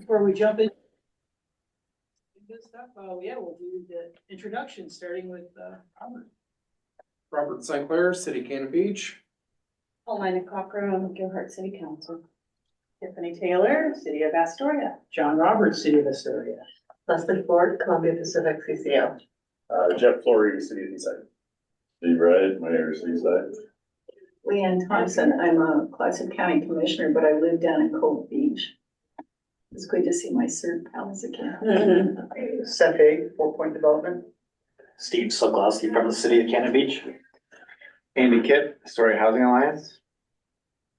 Before we jump in good stuff, yeah, we'll do the introduction, starting with Robert. Robert St. Clair, City of Cannon Beach. Elena Cochran, Gilhart City Council. Tiffany Taylor, City of Astoria. John Roberts, City of Astoria. Leslie Ford, Columbia Pacific CCO. Jeff Flory, City of Eastside. Steve Wright, Mayor of Seaside. Leanne Thompson, I'm a Clatsop County Commissioner, but I live down in Cold Beach. It's good to see my CERT pals again. Seth Hague, 4 Point Development. Steve Sokolowski from the City of Cannon Beach. Andy Kipp, Astoria Housing Alliance.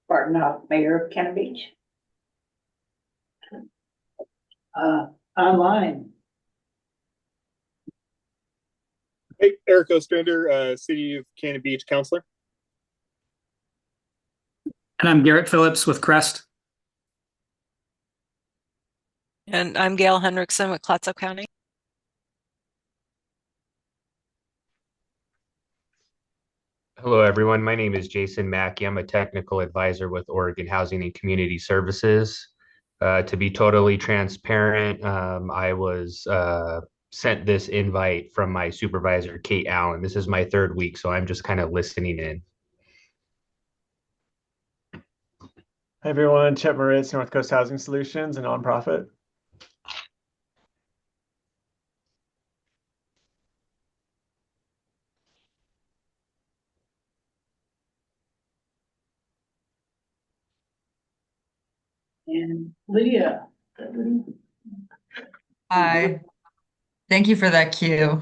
Barton Hoff, Mayor of Cannon Beach. Online. Hey, Eric Ostrander, City of Cannon Beach Counselor. And I'm Garrett Phillips with Crest. And I'm Gail Henriksen with Clatsop County. Hello, everyone. My name is Jason Mackey. I'm a technical advisor with Oregon Housing and Community Services. To be totally transparent, I was sent this invite from my supervisor, Kate Allen. This is my third week, so I'm just kind of listening in. Hi, everyone. Chet Moritz, North Coast Housing Solutions, a nonprofit. And Lydia. Hi, thank you for that cue.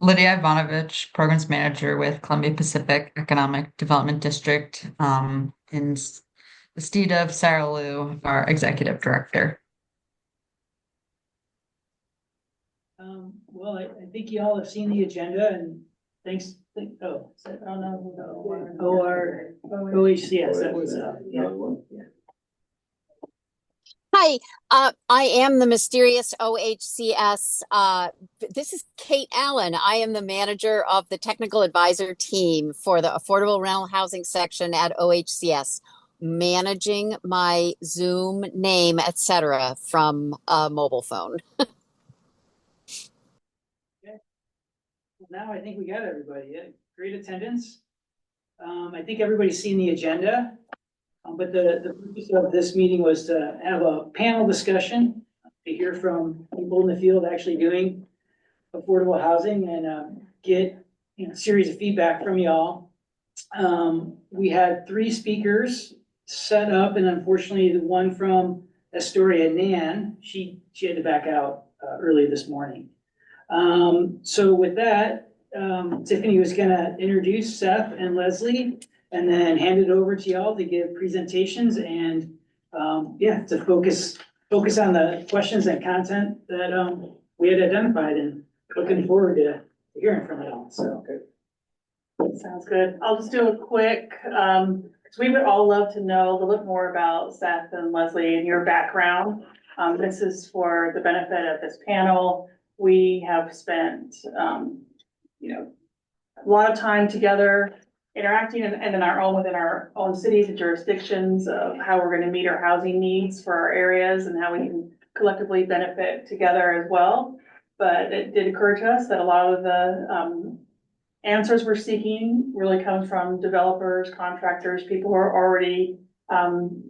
Lydia Ivanovich, Programs Manager with Columbia Pacific Economic Development District, and the state of Sarah Lou, our Executive Director. Well, I think you all have seen the agenda, and thanks. I don't know. OHCS, that was, yeah. Hi, I am the mysterious OHCS. This is Kate Allen. I am the manager of the technical advisor team for the affordable rental housing section at OHCS, managing my Zoom name, etc., from a mobile phone. Now I think we got everybody. Yeah, great attendance. I think everybody's seen the agenda, but the purpose of this meeting was to have a panel discussion to hear from people in the field actually doing affordable housing and get a series of feedback from y'all. We had 3 speakers set up, and unfortunately, the one from Astoria, Nan, she had to back out early this morning. So with that, Tiffany was gonna introduce Seth and Leslie and then hand it over to y'all to give presentations and, yeah, to focus on the questions and content that, we had identified, and looking forward to hearing from y'all, so. Sounds good. I'll just do a quick, because we would all love to know a little bit more about Seth and Leslie and your background. This is for the benefit of this panel. We have spent, a lot of time together interacting and within our own cities and jurisdictions of how we're going to meet our housing needs for our areas and how we can collectively benefit together as well. But it did occur to us that a lot of the answers we're seeking really come from developers, contractors, people who are already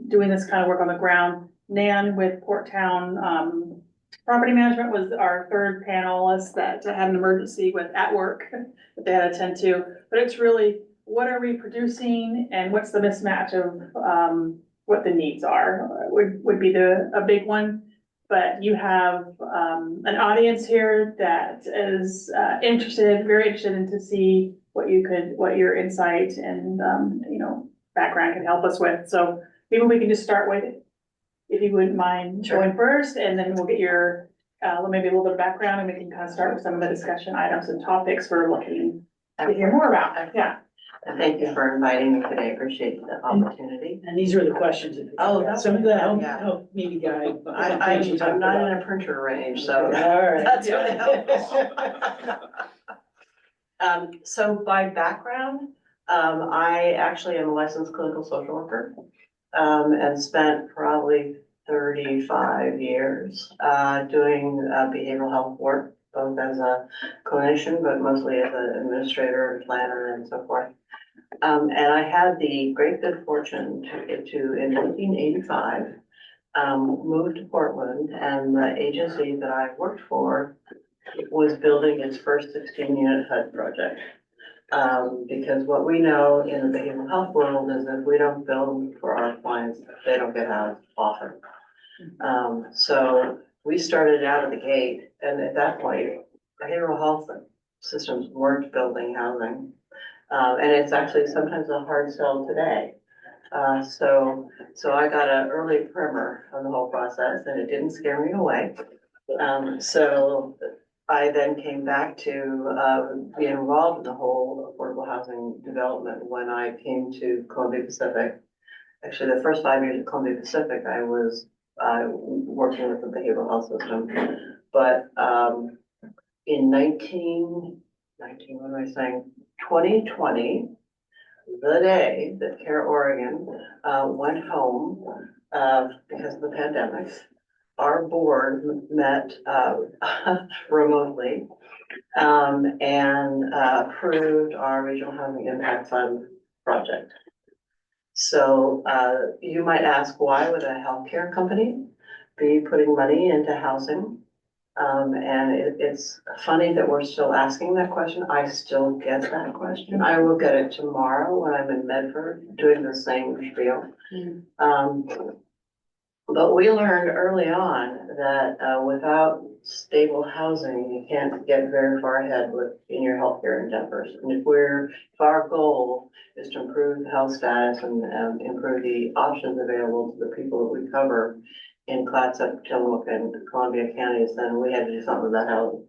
doing this kind of work on the ground. Nan with Port Town Property Management was our third panelist that had an emergency with at work that they had to attend to. But it's really, what are we producing and what's the mismatch of what the needs are would be a big one. But you have an audience here that is very interested in to see what your insight and background can help us with. So maybe we can just start with, if you wouldn't mind going first, and then we'll get your maybe a little bit of background, and we can kind of start with some of the discussion items and topics we're looking to hear more about. Yeah. Thank you for inviting me today. I appreciate the opportunity. And these are the questions. Some of that help maybe guide. I'm not in a printer range, so all right. That's really helpful. So by background, I actually am a licensed clinical social worker and spent probably 35 years, doing behavioral health work, both as a clinician, but mostly as an administrator and planner and so forth. And I had the great good fortune to in 1985, move to Portland, and the agency that I worked for was building its first 16-unit HUD project. Because what we know in the behavioral health world is if we don't build for our clients, they don't get housed often. So we started out of the gate, and at that point, behavioral health systems weren't building housing. And it's actually sometimes a hard sell today. So I got an early primer on the whole process, and it didn't scare me away. So I then came back to be involved in the whole affordable housing development when I came to Columbia Pacific. Actually, the first 5 years at Columbia Pacific, I was working with the behavioral health system. But in 2020, the day that Care Oregon went home because of the pandemic, our board met remotely and approved our Regional Housing Impact Fund project. So you might ask, why would a healthcare company be putting money into housing? And it's funny that we're still asking that question. I still get that question. I will get it tomorrow when I'm in Medford doing the same spiel. But we learned early on that without stable housing, you can't get very far ahead in your healthcare endeavors. And if our goal is to improve the health status and improve the options available to the people that we cover in Clatsop, Tillamook, and Columbia counties, then we had to do something about housing.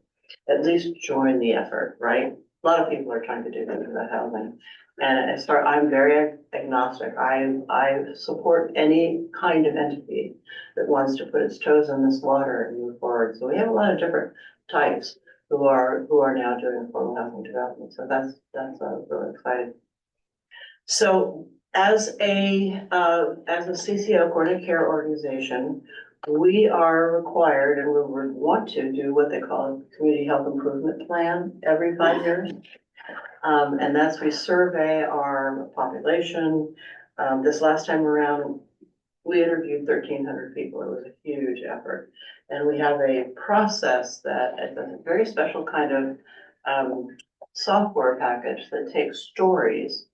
At least join the effort, right? A lot of people are trying to do things about housing. And I'm very agnostic. I support any kind of entity that wants to put its toes in this water and move forward. So we have a lot of different types who are now doing affordable housing development. So that's really exciting. So as a CCO, coordinated care organization, we are required, and we would want to do what they call a community health improvement plan every 5 years. And that's, we survey our population. This last time around, we interviewed 1,300 people. It was a huge effort. And we have a process that it's a very special kind of software package that takes stories.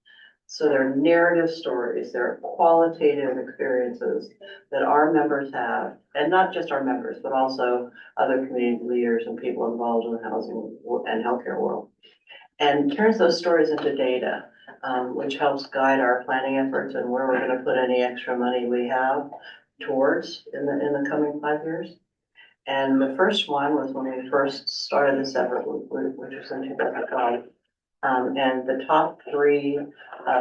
So they're narrative stories, they're qualitative experiences that our members have, and not just our members, but also other community leaders and people involved in the housing and healthcare world. And turns those stories into data, which helps guide our planning efforts and where we're going to put any extra money we have towards in the coming 5 years. And the first one was when we first started this effort, which was in 2005. And the top 3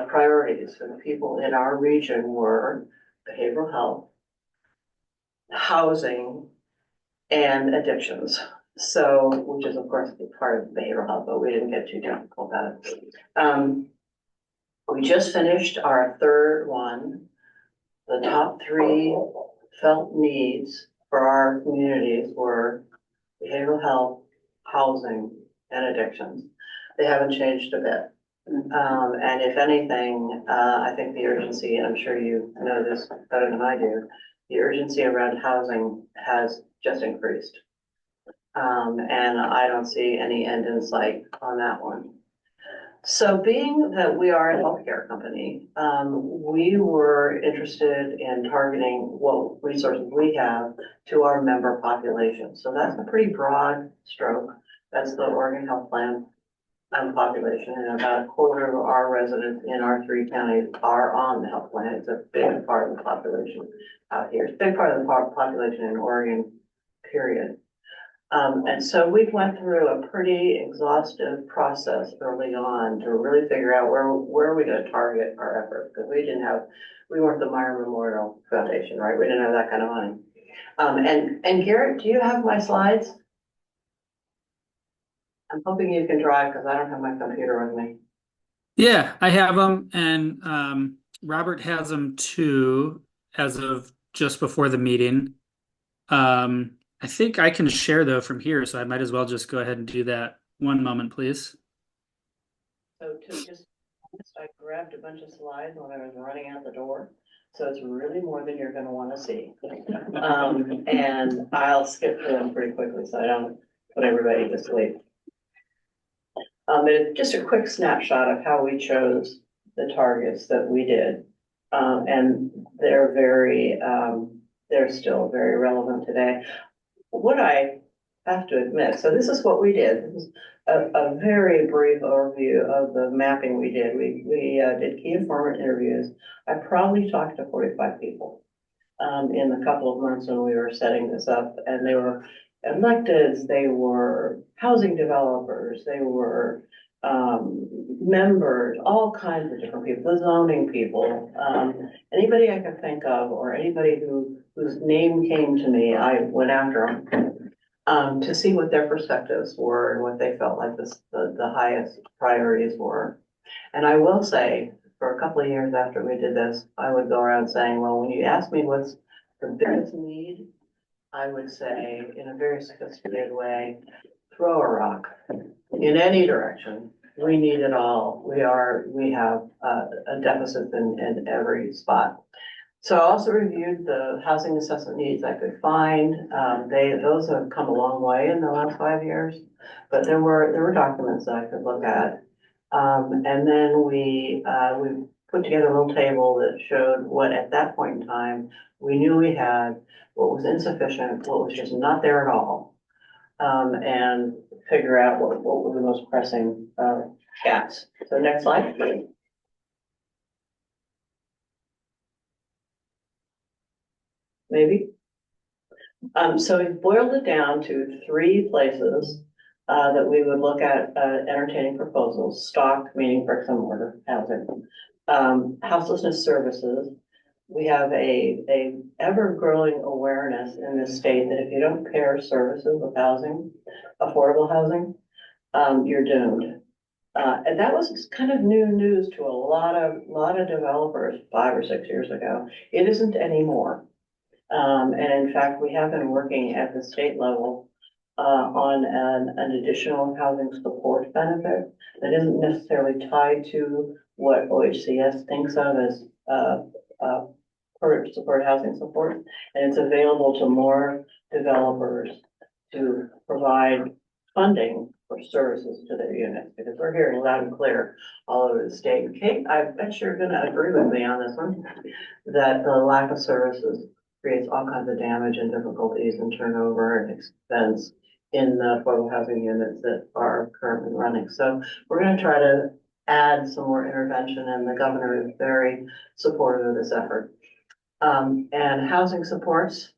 priorities for the people in our region were behavioral health, housing, and addictions. So, which is of course a part of behavioral health, but we didn't get too technical about it. We just finished our 3rd one. The top 3 felt needs for our communities were behavioral health, housing, and addictions. They haven't changed a bit. And if anything, I think the urgency, and I'm sure you know this better than I do, the urgency around housing has just increased. And I don't see any end in sight on that one. So being that we are a healthcare company, we were interested in targeting what resources we have to our member population. So that's a pretty broad stroke. That's the Oregon Health Plan population, and about a quarter of our residents in our 3 counties are on the health plan. It's a big part of the population out here. It's a big part of the population in Oregon, period. And so we went through a pretty exhaustive process early on to really figure out where are we going to target our efforts, because we weren't the Meyer Memorial Foundation, right? We didn't have that kind of money. And Garrett, do you have my slides? I'm hoping you can drive because I don't have my computer with me. Yeah, I have them, and Robert has them too, as of just before the meeting. I think I can share though from here, so I might as well just go ahead and do that. One moment, please. So to just, I grabbed a bunch of slides when I was running out the door. So it's really more than you're gonna wanna see. And I'll skip through them pretty quickly so I don't put everybody to sleep. It's just a quick snapshot of how we chose the targets that we did. And they're they're still very relevant today. What I have to admit, so this is what we did. This is a very brief overview of the mapping we did. We did key informant interviews. I probably talked to 45 people in the couple of months when we were setting this up, and they were electeds, they were housing developers, they were members, all kinds of different people, the zoning people, anybody I could think of, or anybody whose name came to me, I went after them to see what their perspectives were and what they felt like the highest priorities were. And I will say, for a couple of years after we did this, I would go around saying, well, when you ask me what's the biggest need, I would say, in a very sophisticated way, throw a rock in any direction. We need it all. We have a deficit in every spot. So I also reviewed the housing assessment needs I could find. Those have come a long way in the last 5 years, but there were documents that I could look at. And then we put together a little table that showed what at that point in time we knew we had, what was insufficient, what was just not there at all, and figure out what were the most pressing gaps. So next slide, please. Maybe. So we've boiled it down to 3 places that we would look at entertaining proposals. Stock, meaning bricks and mortar housing. Houselessness services. We have a ever-growing awareness in this state that if you don't pair services with housing, affordable housing, you're doomed. And that was kind of new news to a lot of developers 5 or 6 years ago. It isn't anymore. And in fact, we have been working at the state level on an additional housing support benefit that isn't necessarily tied to what OHCS thinks of as support housing support, and it's available to more developers to provide funding for services to their units, because we're hearing loud and clear all over the state. And Kate, I bet you're gonna agree with me on this one, that the lack of services creates all kinds of damage and difficulties and turnover and expense in the affordable housing units that are currently running. So we're gonna try to add some more intervention, and the governor is very supportive of this effort. And housing supports,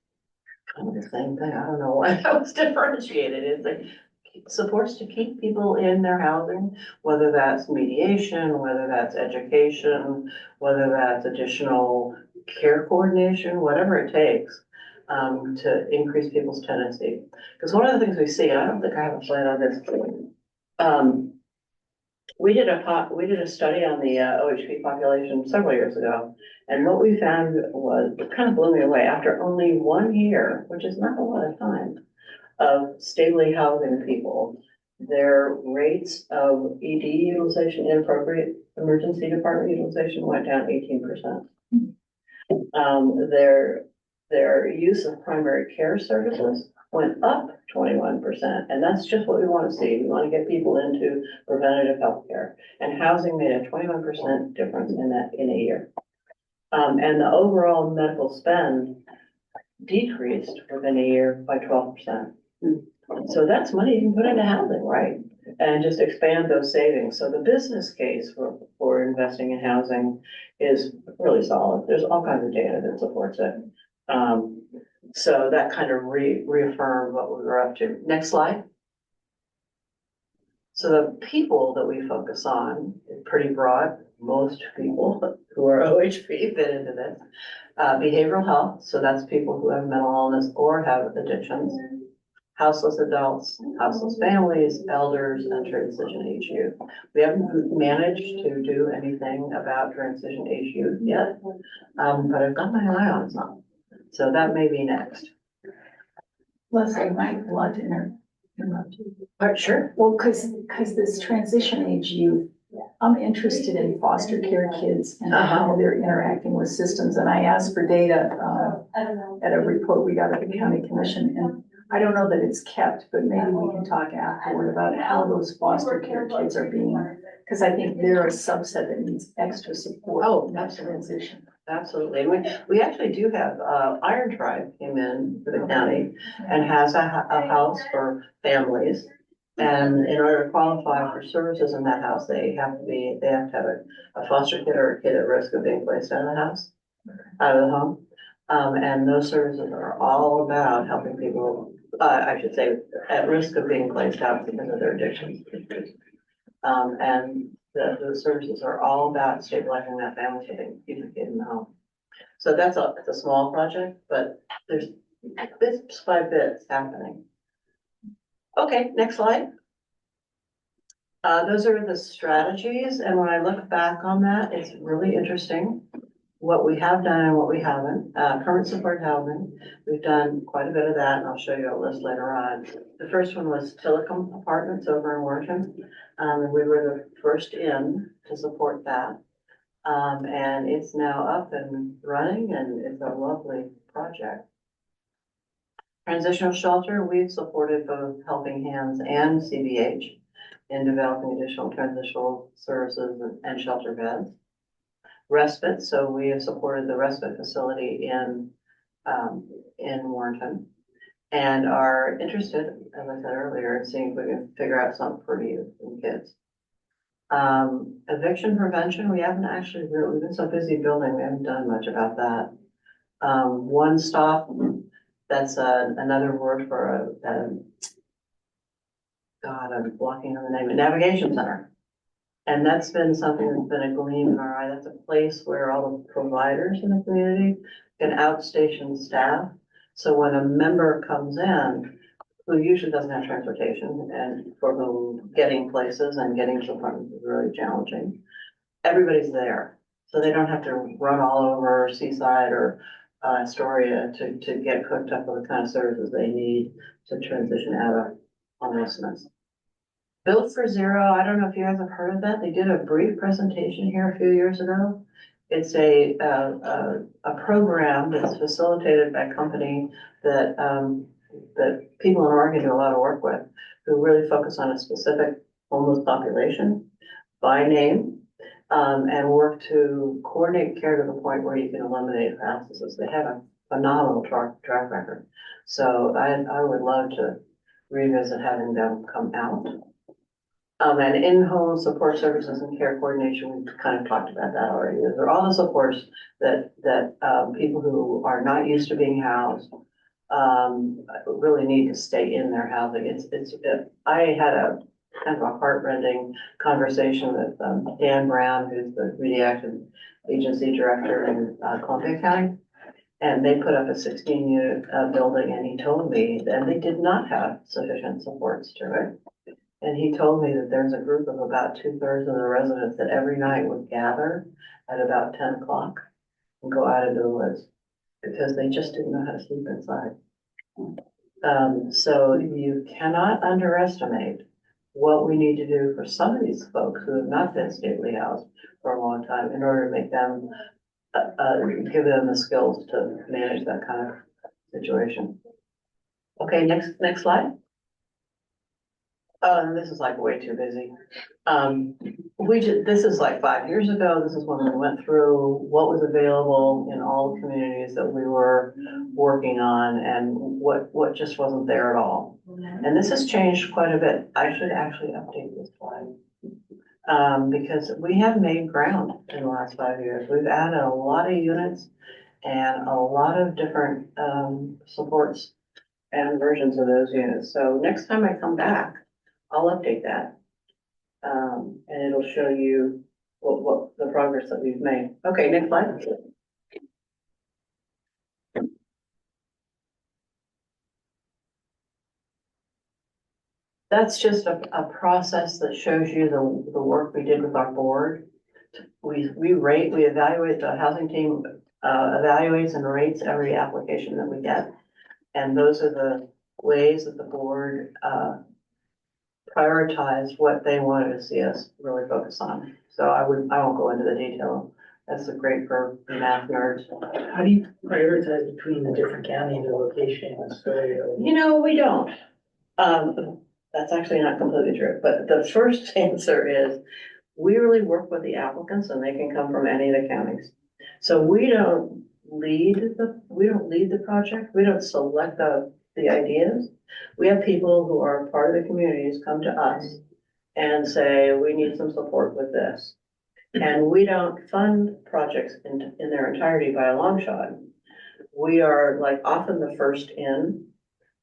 kind of the same thing. I don't know why that was differentiated. It's like supports to keep people in their housing, whether that's mediation, whether that's education, whether that's additional care coordination, whatever it takes to increase people's tenancy. Because one of the things we see, and I don't think I have a slide on this, we did a study on the OHP population several years ago, and what we found was, it kind of blew me away. After only 1 year, which is not a lot of time, of stably housing people, their rates of ED utilization, inappropriate emergency department utilization, went down 18%. Their use of primary care services went up 21%, and that's just what we want to see. We want to get people into preventative health care, and housing made a 21% difference in that in a year. And the overall medical spend decreased within a year by 12%. So that's money you can put into housing, right? And just expand those savings. So the business case for investing in housing is really solid. There's all kinds of data that supports it. So that kind of reaffirmed what we were up to. Next slide. So the people that we focus on is pretty broad. Most people who are OHP fit into this. Behavioral health, so that's people who have mental illness or have addictions. Houseless adults, houseless families, elders, and transition age youth. We haven't managed to do anything about transition age youth yet, but I've got my eye on some. So that may be next. Leslie, I might want to interrupt you. Sure. Well, because this transition age youth, I'm interested in foster care kids and how they're interacting with systems. And I asked for data at a report we got at the county commission. And I don't know that it's kept, but maybe we can talk afterward about how those foster care kids are being, because I think they're a subset that needs extra support. Oh, in that transition. Absolutely. We actually do have, Iron Tribe came in to the county and has a house for families. And in order to qualify for services in that house, they have to have a foster kid or a kid at risk of being placed out of the house, out of the home. And those services are all about helping people, I should say, at risk of being placed out because of their addictions. And those services are all about stabilizing that family, so they can keep the kid in the home. So it's a small project, but there's bits by bits happening. Okay, next slide. Those are the strategies, and when I look back on that, it's really interesting what we have done and what we haven't. Current support housing, we've done quite a bit of that, and I'll show you a list later on. The first one was Tillicum Apartments over in Warrenton. And we were the first in to support that. And it's now up and running, and it's a lovely project. Transitional shelter, we've supported both Helping Hands and CBH in developing additional transitional services and shelter beds. Respite, so we have supported the respite facility in Warrenton, and are interested, as I said earlier, in seeing if we can figure out something for youth and kids. Eviction prevention, we haven't actually really, we've been so busy building, we haven't done much about that. One stop, that's another word for God, I'm blocking on the name, a navigation center. And that's been something that's been a gleam in our eye. That's a place where all the providers in the community can outstation staff. So when a member comes in, who usually doesn't have transportation and for whom getting places and getting to appointments is really challenging, everybody's there. So they don't have to run all over Seaside or Astoria to get hooked up with the kind of services they need to transition out of homelessness. Built for Zero, I don't know if you guys have heard of that. They did a brief presentation here a few years ago. It's a program that's facilitated by a company that that people in Oregon do a lot of work with, who really focus on a specific homeless population by name, and work to coordinate care to the point where you can eliminate absences. They have a phenomenal track record. So I would love to revisit having them come out. And in-home support services and care coordination, we've kind of talked about that already. Those are all the supports that people who are not used to being housed really need to stay in their housing. I had a kind of a heartrending conversation with Dan Brown, who's the Community Action Agency Director in Columbia County. And they put up a 16-unit building, and he told me that they did not have sufficient supports to it. And he told me that there's a group of about 2/3 of the residents that every night would gather at about 10 o'clock and go out into the woods because they just didn't know how to sleep inside. So you cannot underestimate what we need to do for some of these folks who have not been stably housed for a long time in order to make them, give them the skills to manage that kind of situation. Okay, next slide. Oh, and this is like way too busy. This is like 5 years ago. This is when we went through what was available in all the communities that we were working on and what just wasn't there at all. And this has changed quite a bit. I should actually update this slide. Because we have made ground in the last 5 years. We've added a lot of units and a lot of different supports and versions of those units. So next time I come back, I'll update that. And it'll show you what the progress that we've made. Okay, next slide. That's just a process that shows you the work we did with our board. We evaluate the housing team evaluates and rates every application that we get. And those are the ways that the board, prioritized what they wanted to see us really focus on. So I won't go into the detail. That's great for math nerds. How do you prioritize between the different counties or locations? You know, we don't. That's actually not completely true, but the first answer is we really work with the applicants and they can come from any of the counties. So we don't lead the project. We don't select the ideas. We have people who are part of the communities come to us and say, we need some support with this. And we don't fund projects in their entirety by a long shot. We are like often the first in,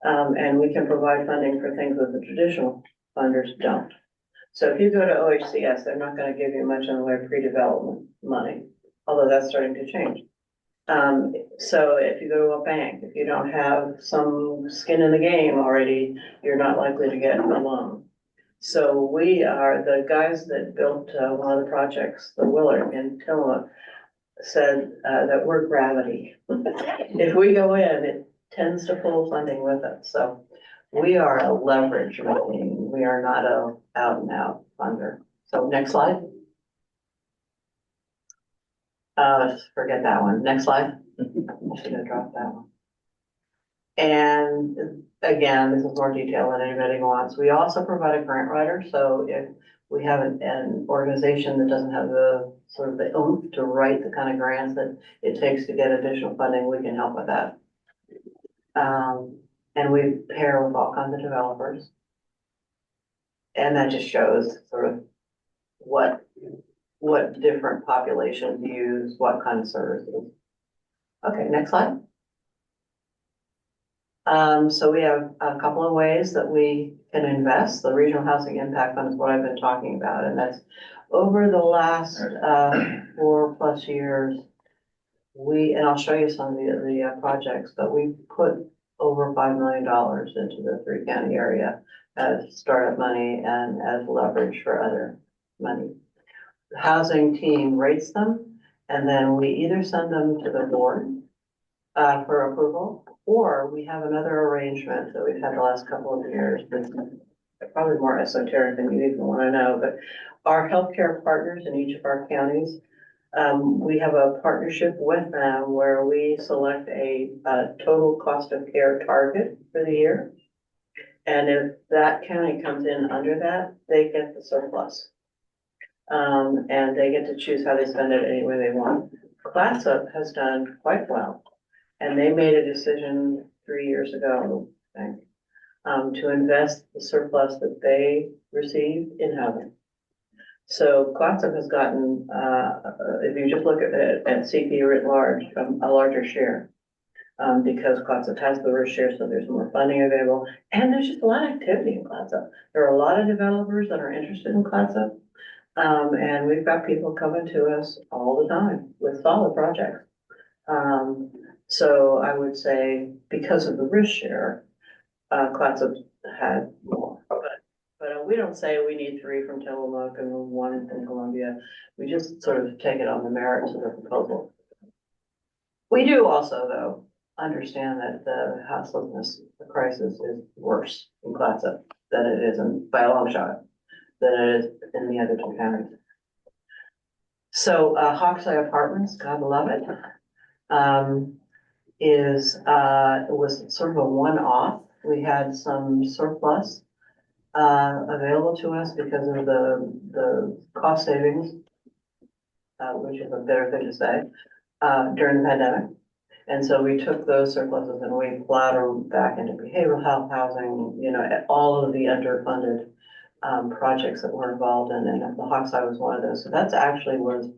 and we can provide funding for things that the traditional funders don't. So if you go to OHCS, they're not going to give you much in the way of pre-development money, although that's starting to change. So if you go to a bank, if you don't have some skin in the game already, you're not likely to get a loan. So we are the guys that built one of the projects, the Willard in Tillamook, said that we're gravity. If we go in, it tends to pull funding with it. So we are a leverage machine. We are not a out and out funder. So next slide. Forget that one. Next slide. I should have dropped that one. And again, this is more detail than anybody wants. We also provide a grant writer. So if we have an organization that doesn't have the sort of the oomph to write the kind of grants that it takes to get additional funding, we can help with that. And we pair with all kinds of developers. And that just shows sort of what different populations use, what kind of services. Okay, next slide. So we have a couple of ways that we can invest. The Regional Housing Impact Fund is what I've been talking about, and that's over the last 4+ years. And I'll show you some of the projects, but we put over $5 million into the 3-county area as startup money and as leverage for other money. The housing team rates them, and then we either send them to the board for approval, or we have another arrangement that we've had the last couple of years that's probably more esoteric than you even want to know, but our healthcare partners in each of our counties, we have a partnership with them where we select a total cost of care target for the year. And if that county comes in under that, they get the surplus. And they get to choose how they spend it any way they want. Clatsop has done quite well. And they made a decision 3 years ago, I think, to invest the surplus that they received in housing. So Clatsop has gotten, if you just look at CP writ large, a larger share. Because Clatsop has the risk share, so there's more funding available. And there's just a lot of activity in Clatsop. There are a lot of developers that are interested in Clatsop. And we've got people coming to us all the time with solid projects. So I would say because of the risk share, Clatsop had more. But we don't say we need 3 from Tillamook and 1 from Columbia. We just sort of take it on the merits of the proposal. We do also, though, understand that the houselessness crisis is worse in Clatsop than it is by a long shot, than it is in the other 2 counties. So Hawkseye Apartments, God love it, was sort of a one-off. We had some surplus available to us because of the cost savings, which is a better thing to say, during the pandemic. And so we took those surpluses and we plowed them back into behavioral health housing, you know, all of the underfunded projects that we're involved in, and the Hawkseye was one of those. So that's actually was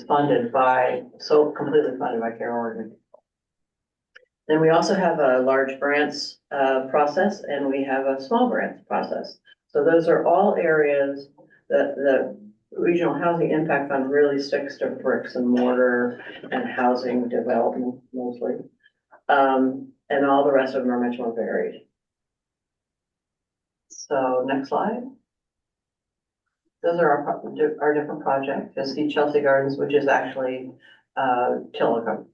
funded completely funded by Care Oregon. Then we also have a large grants process, and we have a small grants process. So those are all areas that the Regional Housing Impact Fund really sticks to bricks and mortar and housing development mostly. And all the rest of them are much more varied. So next slide. Those are our different projects. You'll see Chelsea Gardens, which is actually Tillicum.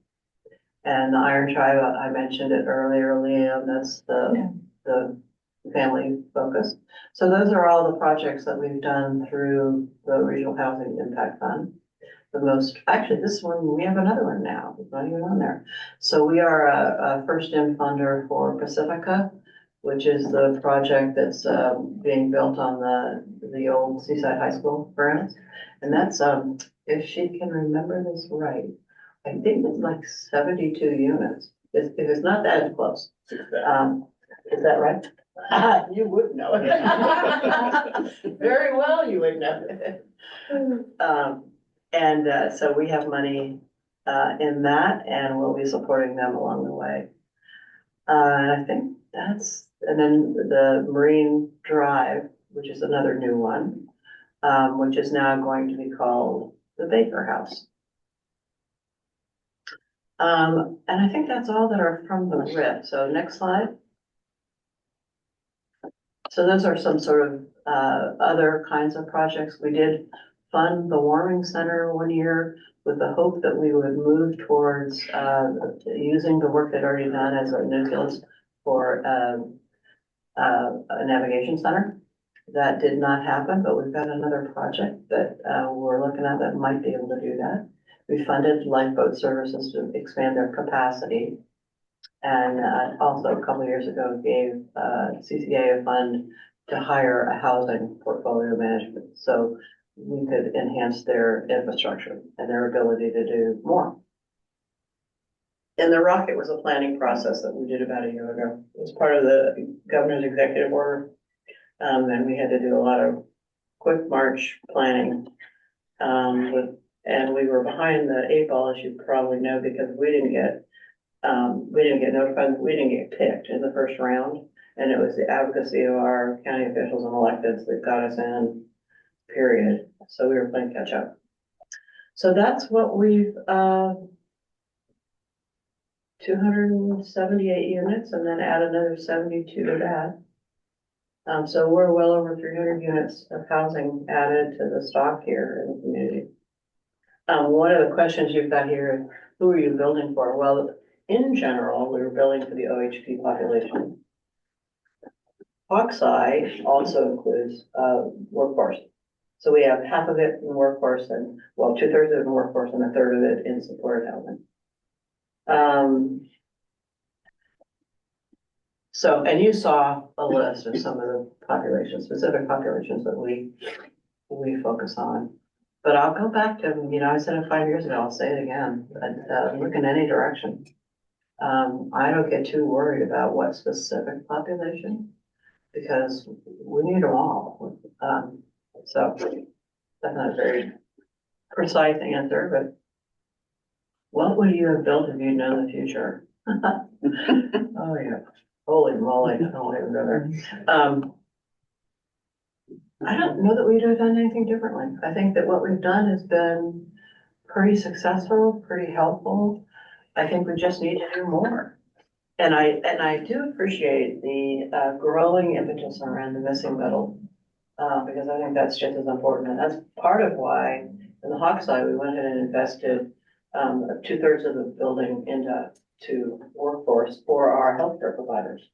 And the Iron Tribe, I mentioned it earlier, Liam, that's the family focus. So those are all the projects that we've done through the Regional Housing Impact Fund. The most, actually, this one, we have another one now, it's not even on there. So we are a first-in funder for Pacifica, which is the project that's being built on the old Seaside High School grounds. And that's, if she can remember this right, I think it's like 72 units. If it's not that, it's close. Is that right? You would know it. Very well, you would know it. So we have money in that, and we'll be supporting them along the way. And I think and then the Marine Drive, which is another new one, which is now going to be called the Baker House. And I think that's all that are from the RIF. So next slide. So those are some sort of other kinds of projects. We did fund the warming center one year with the hope that we would move towards using the work they'd already done as a nucleus for a navigation center. That did not happen, but we've got another project that we're looking at that might be able to do that. We funded lifeboat services to expand their capacity. And also a couple of years ago gave CCA a fund to hire a housing portfolio management. So we could enhance their infrastructure and their ability to do more. And the Rocket was a planning process that we did about a year ago. It was part of the governor's executive order. And we had to do a lot of quick march planning. And we were behind the 8 ball, as you probably know, because we didn't get notified, we didn't get picked in the first round. And it was the advocacy of our county officials and electeds that got us in, period. So we were playing catch up. So that's what we've, 278 units, and then add another 72 to that. So we're well over 300 units of housing added to the stock here in the community. One of the questions you've got here is, who are you building for? Well, in general, we were building for the OHP population. Hawkeye also includes workforce. So we have half of it in workforce and, well, 2/3 of it in workforce and 1/3 of it in supported housing. So, and you saw a list of some of the populations, specific populations that we focus on. But I'll go back to, I said it 5 years ago, I'll say it again, but look in any direction. I don't get too worried about what specific population, because we need them all. So that's not a very precise answer, but what would you have built if you know the future? Oh yeah, holy moly, I don't even go there. I don't know that we'd have done anything differently. I think that what we've done has been pretty successful, pretty helpful. I think we just need to do more. And I do appreciate the growing impetus around the missing middle, because I think that's just as important. And that's part of why in the Hawk side, we went ahead and invested 2/3 of the building into workforce for our healthcare providers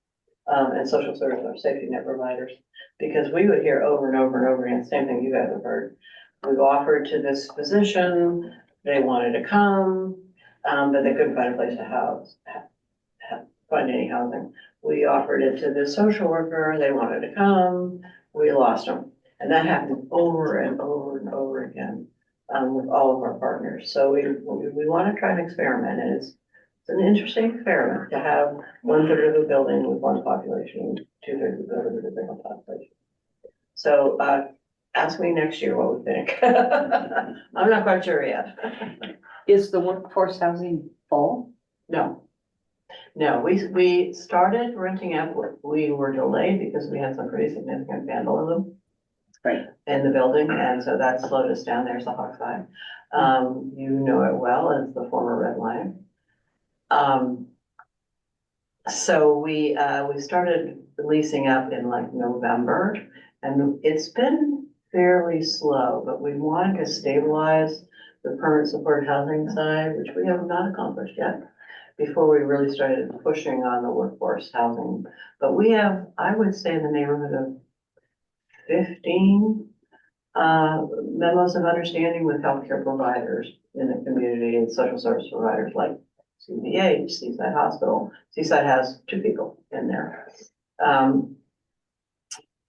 and social service or safety net providers, because we would hear over and over and over again, same thing you guys have heard. We've offered to this physician, they wanted to come, but they couldn't find a place to find any housing. We offered it to this social worker, they wanted to come, we lost them. And that happened over and over and over again with all of our partners. So we want to try and experiment, and it's an interesting experiment to have 1/3 of the building with one population, 2/3 of the building with a different population. So ask me next year what we think. I'm not quite sure yet. Is the workforce housing full? No, we started renting out, we were delayed because we had some pretty significant vandalism. Right. In the building, and so that slowed us down. There's the Hawk side. You know it well as the former Red Lion. So we started leasing up in like November, and it's been fairly slow, but we wanted to stabilize the permanent supported housing side, which we have not accomplished yet, before we really started pushing on the workforce housing. But we have, I would say, in the neighborhood of 15 memos of understanding with healthcare providers in the community and social service providers like CBH, Seaside Hospital. Seaside has 2 people in there.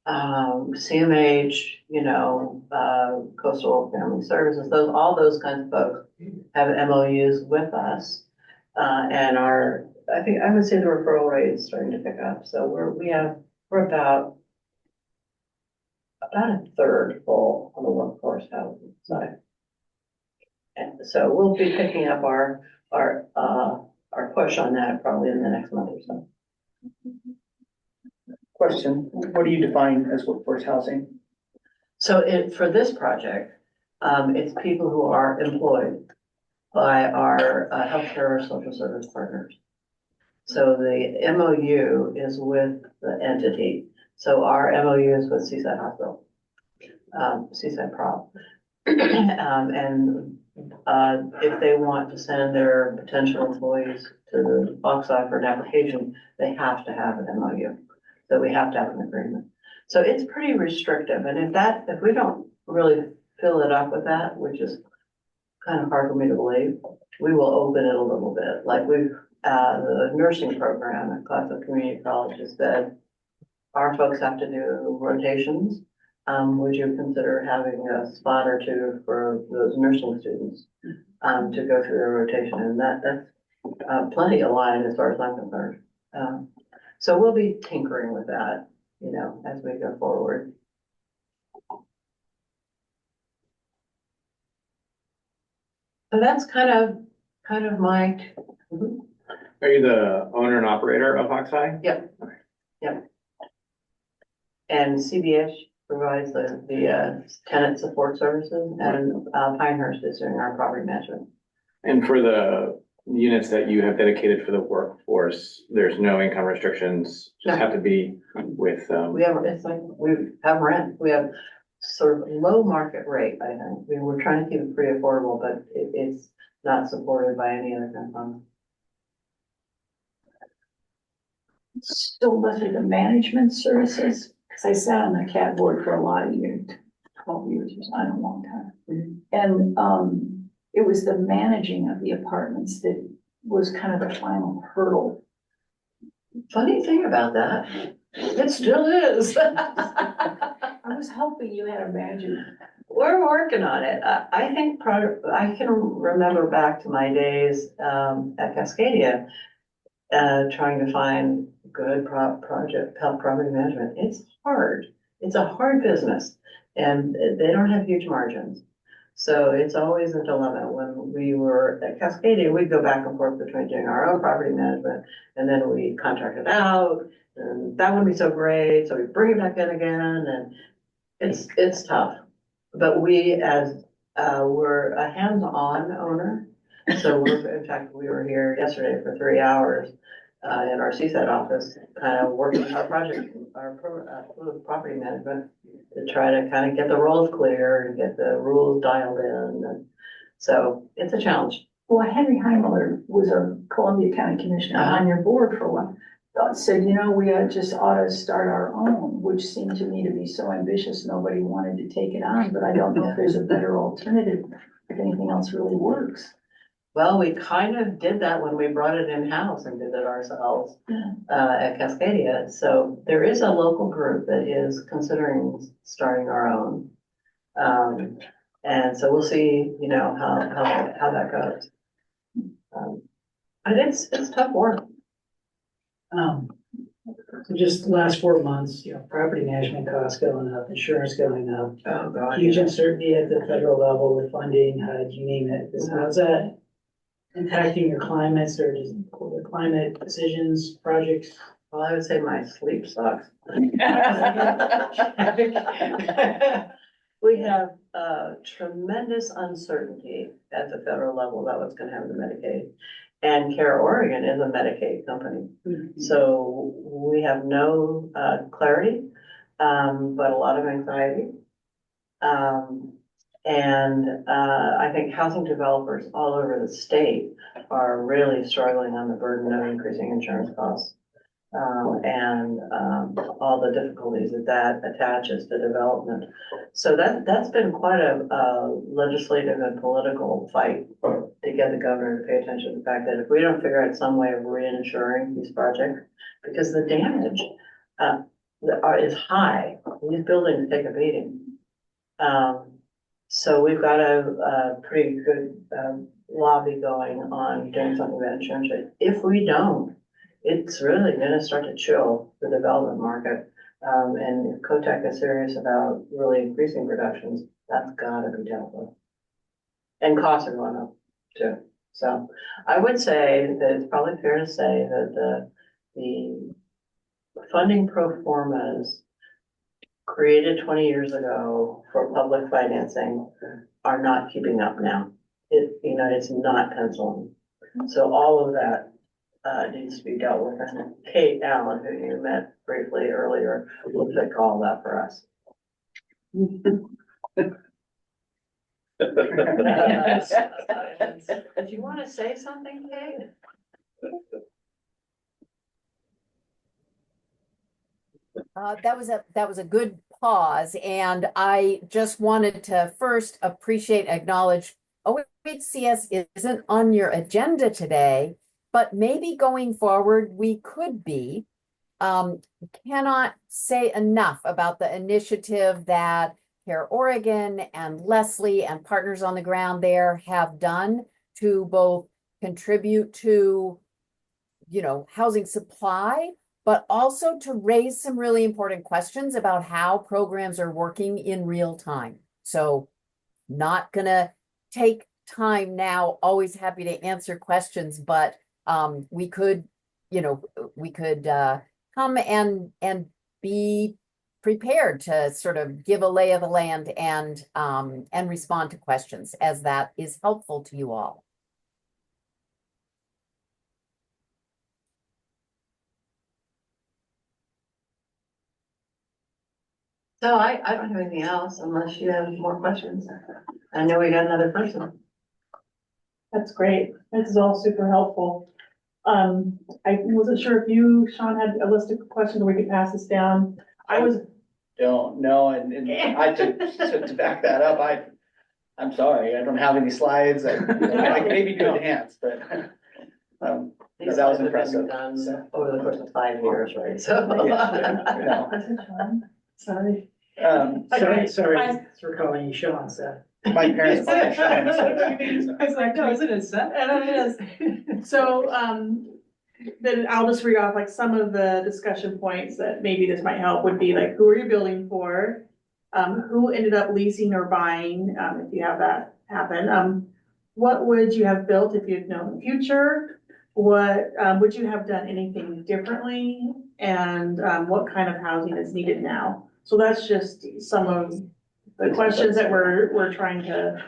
CMH, Coastal Family Services, all those kinds of folks have MOUs with us. And I would say the referral rate is starting to pick up. So we're about a third full on the workforce housing side. And so we'll be picking up our push on that probably in the next month or so. Question, what do you define as workforce housing? So for this project, it's people who are employed by our healthcare or social service partners. So the MOU is with the entity. So our MOU is with Seaside Hospital, Seaside Prop. And if they want to send their potential employees to the Oxide for an application, they have to have an MOU. So we have to have an agreement. So it's pretty restrictive. And if we don't really fill it up with that, which is kind of hard for me to believe, we will open it a little bit. Like the nursing program at Clatsop Community College has said, our folks have to do rotations. Would you consider having a spot or 2 for those nursing students to go through their rotation? And that's plenty aligned as far as I'm concerned. So we'll be tinkering with that, as we go forward. So that's kind of my. Are you the owner and operator of Oxide? Yep. Yep. And CBH provides the tenant support services, and Pinehurst is doing our property management. And for the units that you have dedicated for the workforce, there's no income restrictions, just have to be with, We have rent, we have sort of low market rate, I think. We're trying to keep it pretty affordable, but it's not supported by any other kind of fund. So what are the management services? Because I sat on the CAT board for a lot of years, 12 years or so, I don't know, a long time. And it was the managing of the apartments that was kind of the final hurdle. Funny thing about that, it still is. I was hoping you had a manager. We're working on it. I think I can remember back to my days at Cascadia, trying to find good property management. It's hard. It's a hard business, and they don't have huge margins. So it's always a dilemma. When we were at Cascadia, we'd go back and forth between doing our own property management, and then we contract it out, and that wouldn't be so great. So we bring it back in again, and it's tough. But we, we're a hands-on owner. So in fact, we were here yesterday for 3 hours in our Seaside office, kind of working our project, our property management, to try to kind of get the roles clear and get the rules dialed in. And so it's a challenge. Well, Henry Heimler was a Columbia County Commissioner on your board for a while. Said, we just ought to start our own, which seemed to me to be so ambitious, nobody wanted to take it on, but I don't know if there's a better alternative, if anything else really works. Well, we kind of did that when we brought it in-house and did it ourselves at Cascadia. So there is a local group that is considering starting our own. And so we'll see, how that goes. But it's tough work. So just the last 4 months, property management costs going up, insurance going up. Oh, God. Huge uncertainty at the federal level with funding, you name it. How's that impacting your climates or just the climate decisions, projects? Well, I would say my sleep sucks. We have tremendous uncertainty at the federal level about what's going to happen to Medicaid. And Care Oregon is a Medicaid company. So we have no clarity, but a lot of anxiety. And I think housing developers all over the state are really struggling on the burden of increasing insurance costs. And all the difficulties that attaches to development. So that's been quite a legislative and political fight to get the governor to pay attention to the fact that if we don't figure out some way of reinsuring these projects, because the damage is high, these buildings take a beating. So we've got a pretty good lobby going on doing something about insurance rates. If we don't, it's really gonna start to chill the development market. And if Kotek is serious about really increasing productions, that's gotta be dealt with. And costs are going up too. So I would say that it's probably fair to say that the funding pro formas created 20 years ago for public financing are not keeping up now. It's not penciling. So all of that needs to be dealt with. And Kate Allen, who you met briefly earlier, will take all that for us. Did you want to say something, Kate? That was a good pause, and I just wanted to first acknowledge OHCS isn't on your agenda today, but maybe going forward we could be. Cannot say enough about the initiative that Care Oregon and Leslie and partners on the ground there have done to both contribute to, housing supply, but also to raise some really important questions about how programs are working in real time. So not gonna take time now, always happy to answer questions, but we could come and be prepared to sort of give a lay of the land and respond to questions as that is helpful to you all. So I don't have anything else unless you have more questions. I know we got another person. That's great. This is all super helpful. I wasn't sure if you, Sean, had a list of questions where we could pass this down. Don't know, and I to back that up, I'm sorry, I don't have any slides. I could maybe do enhanced, but that was impressive. Done over the course of 5 years, right? So. Sorry. Sorry for calling you Sean, so. My parents call me Sean. I was like, no, isn't it set? And it is. So, then I'll just read off like some of the discussion points that maybe this might help would be like, who are you building for? Who ended up leasing or buying, if you have that happen? What would you have built if you'd known the future? What, would you have done anything differently? And, what kind of housing is needed now? So that's just some of the questions that we're trying to,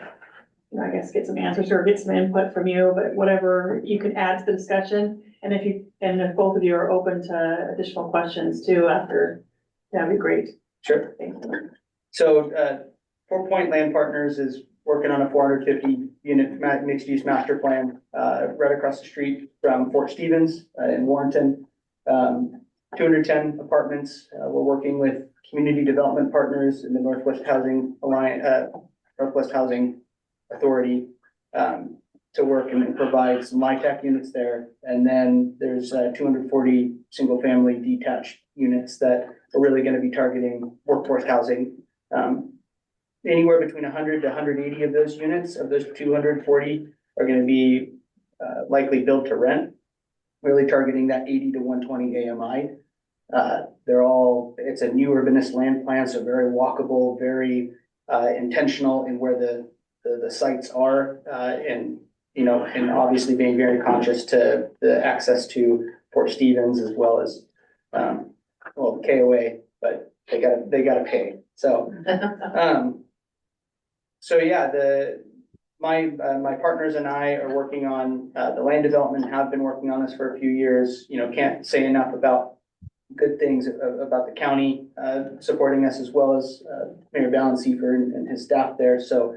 I guess, get some answers or get some input from you, but whatever you can add to the discussion. And if both of you are open to additional questions too after, that'd be great. Sure. So, 4 Point Land Partners is working on a 450 unit mixed use master plan, right across the street from Fort Stevens in Warrenton. 210 apartments. We're working with community development partners in the Northwest Housing Alliance, Northwest Housing Authority, to work and provide some LIHTC units there. And then there's 240 single family detached units that are really going to be targeting workforce housing. Anywhere between 100 to 180 of those units, of those 240, are going to be likely built to rent, really targeting that 80 to 120 AMI. It's a new urbanist land plan, so very walkable, very intentional in where the sites are, and obviously being very conscious to the access to Fort Stevens as well as the KOA, but they gotta pay. So my partners and I are working on the land development, have been working on this for a few years. Can't say enough about good things about the county, supporting us as well as, Mayor Balanceifer and his staff there. So,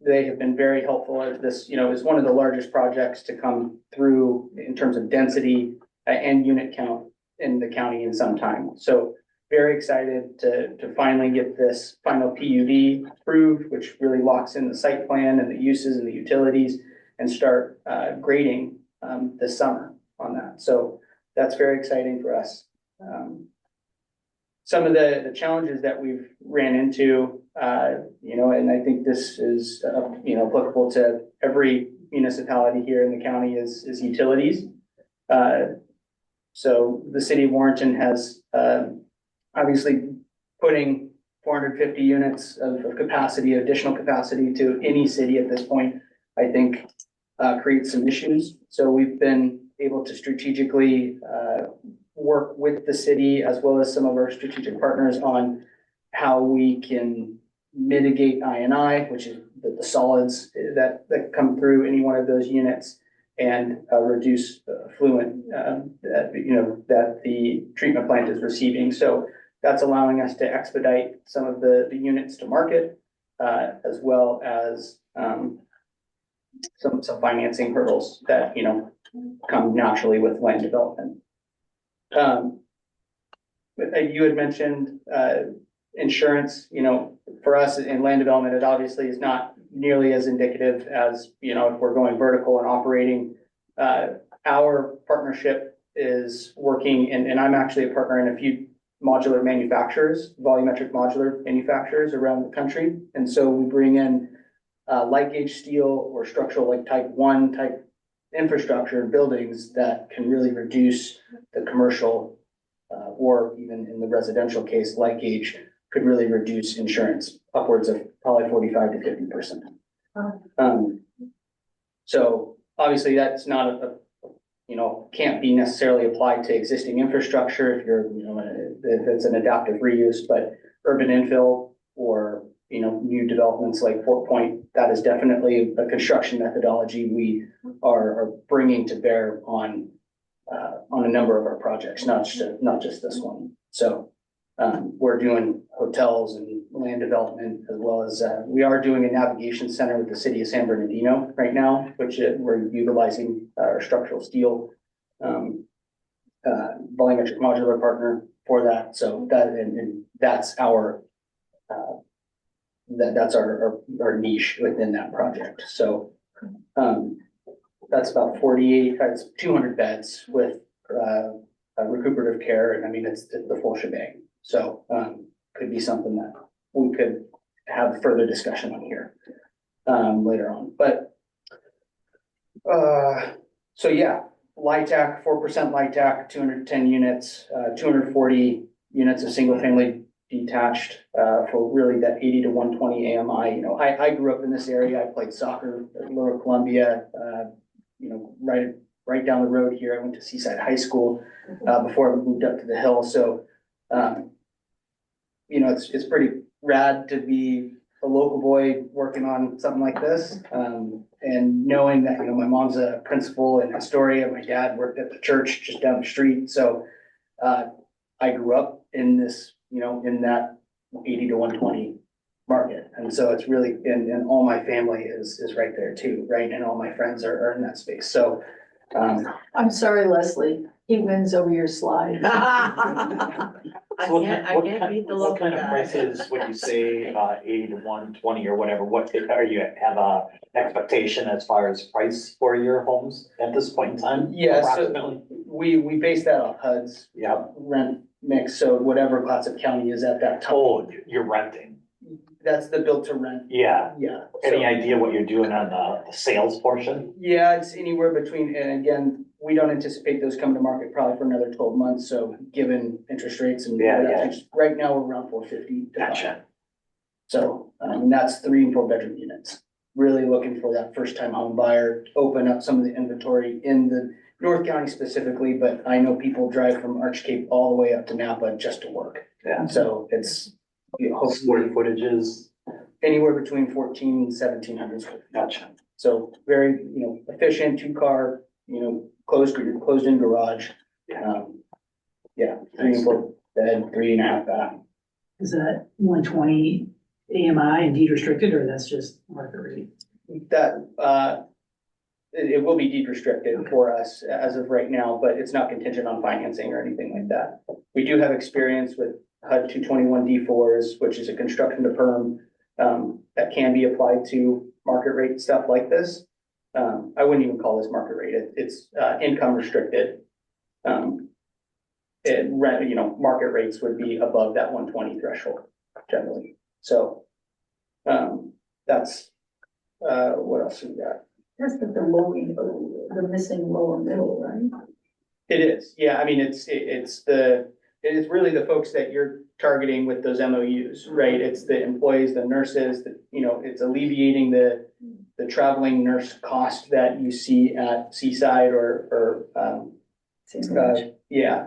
they have been very helpful as this, is one of the largest projects to come through in terms of density and unit count in the county in some time. So very excited to finally get this final PUD approved, which really locks in the site plan and the uses and the utilities and start grading this summer on that. So that's very exciting for us. Some of the challenges that we've ran into, and I think this is, applicable to every municipality here in the county is utilities. So the city of Warrenton has, obviously putting 450 units of capacity, additional capacity to any city at this point, I think, creates some issues. So we've been able to strategically, work with the city as well as some of our strategic partners on how we can mitigate I&I, which is the solids that come through any one of those units, and reduce effluent that the treatment plant is receiving. So that's allowing us to expedite some of the units to market, as well as some financing hurdles that come naturally with land development. You had mentioned insurance. For us in land development, it obviously is not nearly as indicative as if we're going vertical and operating. Our partnership is working, and I'm actually a partner in a few modular manufacturers, volumetric modular manufacturers around the country. And so we bring in light gauge steel or structural, like type 1 type infrastructure buildings that can really reduce the commercial, or even in the residential case, light gauge could really reduce insurance upwards of probably 45 to 50%. So obviously that's not can't be necessarily applied to existing infrastructure if you're, if it's an adaptive reuse, but urban infill or, new developments like Fort Point, that is definitely a construction methodology we are bringing to bear on a number of our projects, not just this one. So we're doing hotels and land development, as well as we are doing a navigation center with the city of San Bernardino right now, which we're utilizing our structural steel volumetric modular partner for that. So that and that's our that's our niche within that project. So that's about 48, that's 200 beds with recuperative care, and I mean it's the full shebang. So could be something that we could have further discussion on here later on. But so yeah, LIHTC, 4% LIHTC, 210 units, 240 units of single family detached for really that 80 to 120 AMI. I grew up in this area. I played soccer at Lower Columbia, right down the road here. I went to Seaside High School before I moved up to the hill. So it's pretty rad to be a local boy working on something like this. And knowing that, my mom's a principal in Astoria, my dad worked at the church just down the street. So I grew up in this, in that 80 to 120 market. And so it's really, and all my family is right there too, right? And all my friends are in that space. So I'm sorry, Leslie, he wins over your slide. I can't beat the look What kind of prices would you say, 80 to 120 or whatever? What are you have a expectation as far as price for your homes at this point in time? Yeah, so we base that off HUD's rent mix. So whatever Clatsop County is at that time. Oh, you're renting. That's the built to rent. Yeah. Yeah. Any idea what you're doing on the sales portion? Yeah, it's anywhere between, and again, we don't anticipate those coming to market probably for another 12 months. So given interest rates and right now we're around 450. Gotcha. So that's 3 and 4 bedroom units. Really looking for that first time home buyer, open up some of the inventory in the North County specifically, but I know people drive from Arch Cape all the way up to Napa just to work. Yeah. So it's, square footages anywhere between 14 and 1,700 square feet. Gotcha. So very, efficient, 2-car, closed in garage. Yeah, 3 and 4 bed, 3.5 bath. Is that 120 AMI and deed restricted, or that's just market rate? That, it will be deed restricted for us as of right now, but it's not contingent on financing or anything like that. We do have experience with HUD 221 D4s, which is a construction to perm, that can be applied to market rate stuff like this. I wouldn't even call this market rate. It's income restricted. Market rates would be above that 120 threshold generally. So, that's, what else we got? That's the missing lower middle, right? It is, yeah, I mean, it is really the folks that you're targeting with those MOUs, right? It's the employees, the nurses, it's alleviating the traveling nurse cost that you see at Seaside or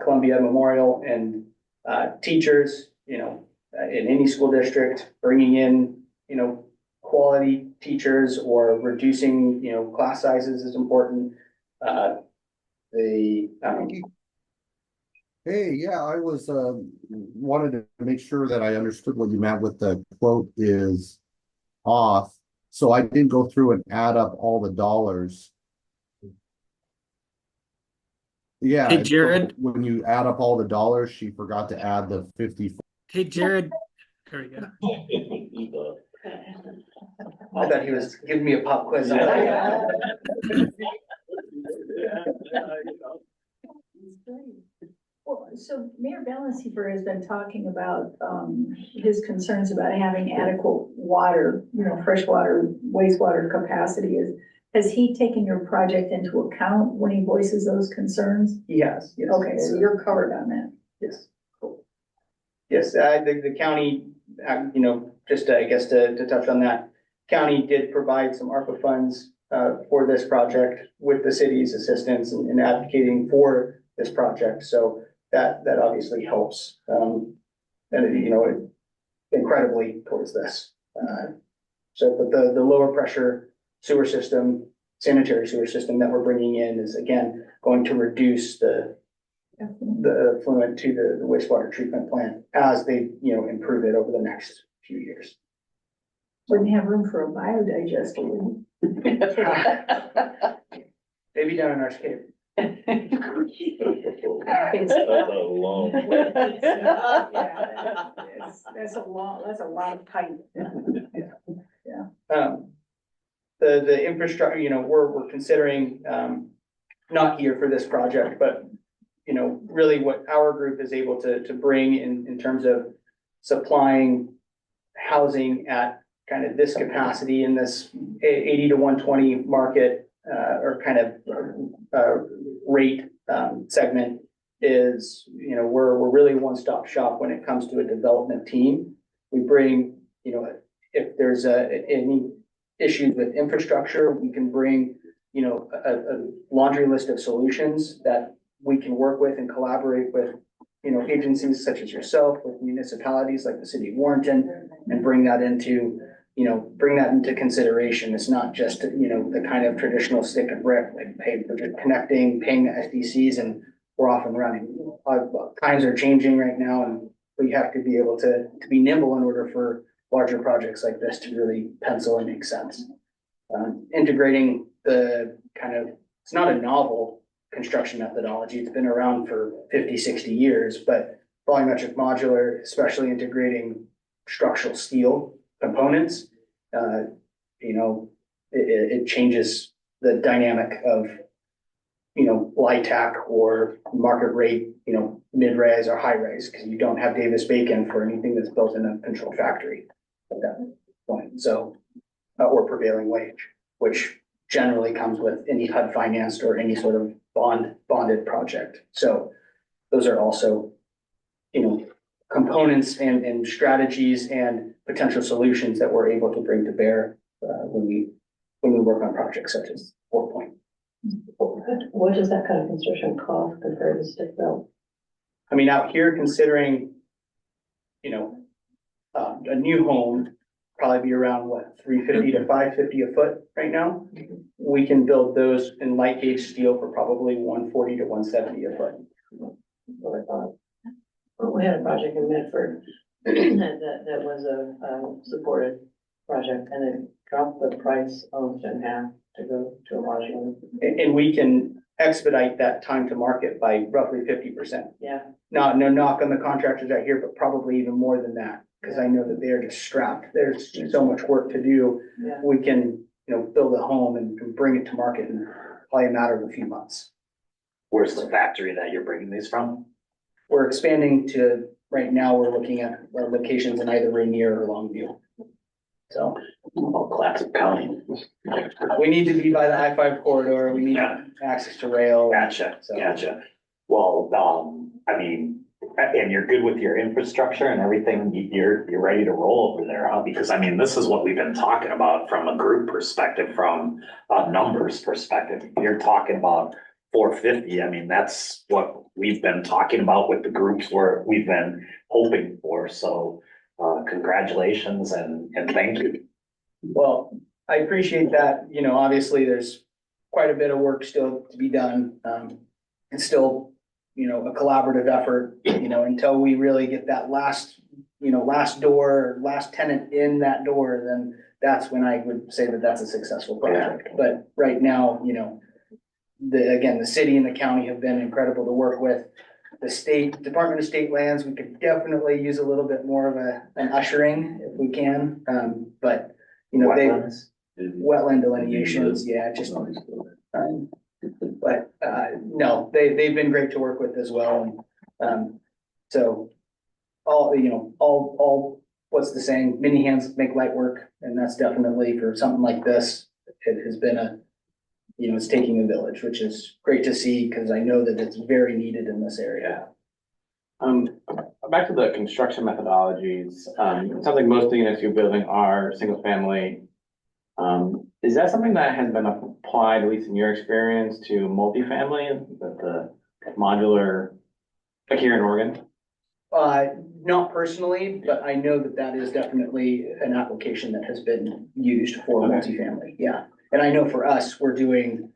Columbia Memorial, and teachers, in any school district, bringing in, quality teachers or reducing, class sizes is important. Hey, yeah, I was wanted to make sure that I understood what you meant with the quote is off. So I didn't go through and add up all the dollars. Yeah, Hey, Jared. when you add up all the dollars, she forgot to add the 50. Hey, Jared. There we go. I thought he was giving me a pop quiz. Well, so Mayor Valencever has been talking about his concerns about having adequate water, freshwater, wastewater capacity. Has he taken your project into account when he voices those concerns? Yes. Okay, so you're covered on that. Yes. Cool. Yes, the county, just I guess to touch on that, county did provide some ARPA funds for this project with the city's assistance in advocating for this project. So that obviously helps, incredibly towards this. But the lower pressure sewer system, sanitary sewer system that we're bringing in is again going to reduce the effluent to the wastewater treatment plant as they, improve it over the next few years. Wouldn't have room for a biodigester, would you? Maybe down in our cave. That's a long. That's a lot of pipe. The infrastructure, we're considering, not here for this project, but, really what our group is able to bring in terms of supplying housing at kind of this capacity in this 80 to 120 market, or kind of, rate, segment is, we're really a one-stop shop when it comes to a development team. We bring, if there's any issues with infrastructure, we can bring, a laundry list of solutions that we can work with and collaborate with, agencies such as yourself, with municipalities like the city of Warrenton, and bring that into consideration. It's not just, the kind of traditional stick and brick, like we're just connecting, paying the SDCs, and we're off and running. Times are changing right now, and we have to be able to be nimble in order for larger projects like this to really pencil and make sense. Integrating the it's not a novel construction methodology. It's been around for 50, 60 years, but volumetric modular, especially integrating structural steel components, it changes the dynamic of, LIHTC or market rate, mid-rise or high-rise, because you don't have Davis-Bacon for anything that's built in a controlled factory at that point. So, or prevailing wage, which generally comes with any HUD financed or any sort of bonded project. So those are also, components and strategies and potential solutions that we're able to bring to bear when we work on projects such as 4 Point. What does that kind of construction cost compared to stick built? I mean, out here, considering, a new home probably be around what, $350 to $550 a foot right now. We can build those in light gauge steel for probably $140 to $170 a foot. what I thought. Well, we had a project in Medford that was a supported project, and it dropped the price almost in half to go to a lodging. And we can expedite that time to market by roughly 50%. Yeah. Not, no knock on the contractors out here, but probably even more than that, because I know that they are just strapped. There's so much work to do. Yeah. We can, build a home and bring it to market in probably a matter of a few months. Where's the factory that you're bringing these from? We're expanding to, right now, we're looking at locations in either Rainier or Longview. So. Clatsop County. We need to be by the I-5 corridor. We need access to rail. Gotcha, So. gotcha. Well, I mean, and you're good with your infrastructure and everything, you're ready to roll over there, huh? Because I mean, this is what we've been talking about from a group perspective, from a numbers perspective. You're talking about 450. I mean, that's what we've been talking about with the groups where we've been hoping for. So congratulations and thank you. Well, I appreciate that. Obviously there's quite a bit of work still to be done. It's still, a collaborative effort, until we really get that last door, last tenant in that door, then that's when I would say that that's a successful project. But right now, the city and the county have been incredible to work with. The state, Department of State Lands, we could definitely use a little bit more of an ushering if we can. But, wetland delineations, but no, they've been great to work with as well. And so all what's the saying? Many hands make light work. And that's definitely for something like this. It has been it's taking a village, which is great to see because I know that it's very needed in this area. Back to the construction methodologies, it sounds like most of the units you're building are single family. Is that something that has been applied, at least in your experience, to multifamily, the modular, like here in Oregon? Not personally, but I know that is definitely an application that has been used for multifamily. Yeah. And I know for us, we're doing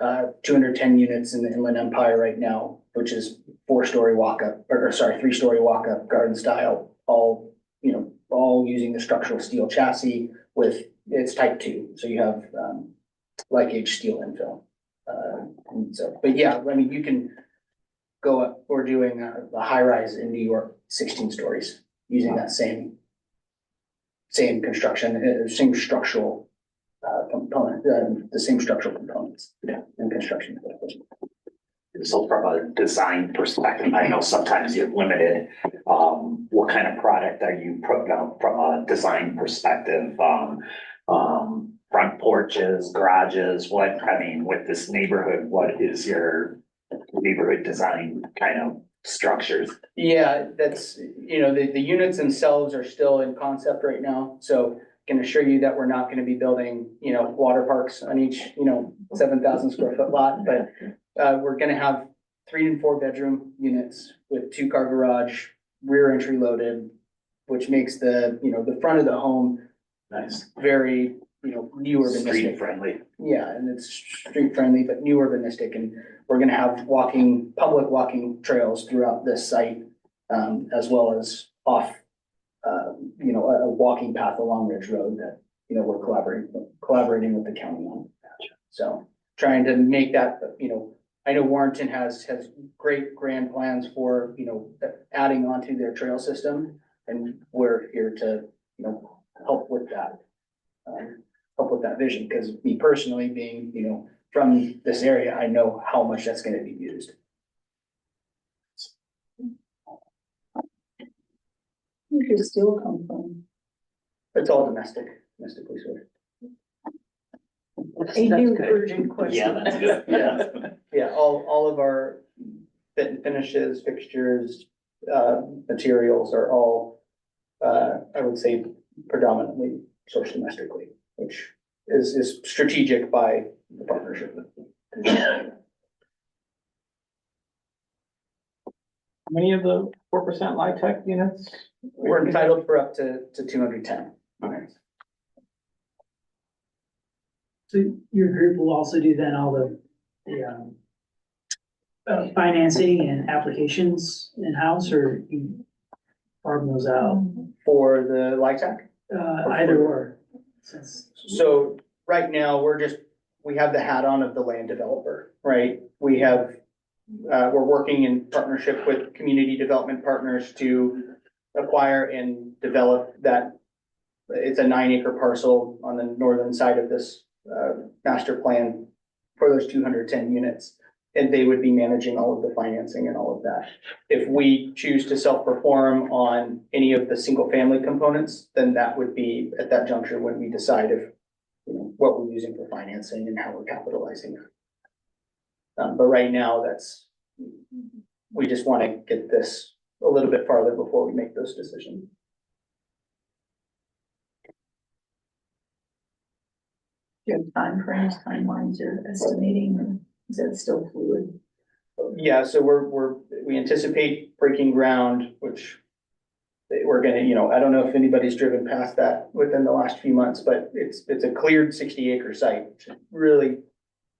210 units in the Inland Empire right now, which is 3-story walk-up garden style, all using the structural steel chassis with it's type 2. So you have like H steel infill. But yeah, I mean, you can go up, we're doing a high rise in New York, 16 stories using that same construction, same structural component, the same structural components and construction. So from a design perspective, I know sometimes you're limited. What kind of product are you putting out from a design perspective? Front porches, garages, with this neighborhood, what is your neighborhood design kind of structures? Yeah, that's, the units themselves are still in concept right now. So can assure you that we're not going to be building, water parks on each, 7,000 square foot lot, but we're going to have 3 and 4 bedroom units with 2-car garage, rear entry loaded, which makes the front of the home nice, very, new urbanistic. Street friendly. Yeah, and it's street friendly, but new urbanistic. And we're going to have public walking trails throughout this site, as well as off, a walking path along Ridge Road that, we're collaborating with the county on. So trying to make that, I know Warrenton has great grand plans for, adding onto their trail system, and we're here to, help with that vision, because me personally being, from this area, I know how much that's going to be used. Where does steel come from? It's all domestically sourced. A new urgent question. Yeah, that's good. Yeah. Yeah, all of our fit and finishes, fixtures, materials are all, I would say predominantly sourced domestically, which is strategic by the partnership. How many of the 4% LIHTC units? We're entitled for up to 210. Okay. So your group will also do then all financing and applications in-house, or you farm those out? For the LIHTC. Either or, since. So right now, we have the hat on of the land developer, right? We have, we're working in partnership with community development partners to acquire and develop that. It's a 9-acre parcel on the northern side of this master plan for those 210 units. And they would be managing all of the financing and all of that. If we choose to self-perform on any of the single-family components, then that would be at that juncture when we decide if, what we're using for financing and how we're capitalizing it. But right now, we just want to get this a little bit farther before we make those decisions. Do you have timeframes, timelines you're estimating, or is that still fluid? Yeah, so we anticipate breaking ground, which we're gonna, I don't know if anybody's driven past that within the last few months, but it's a cleared 60-acre site, which is really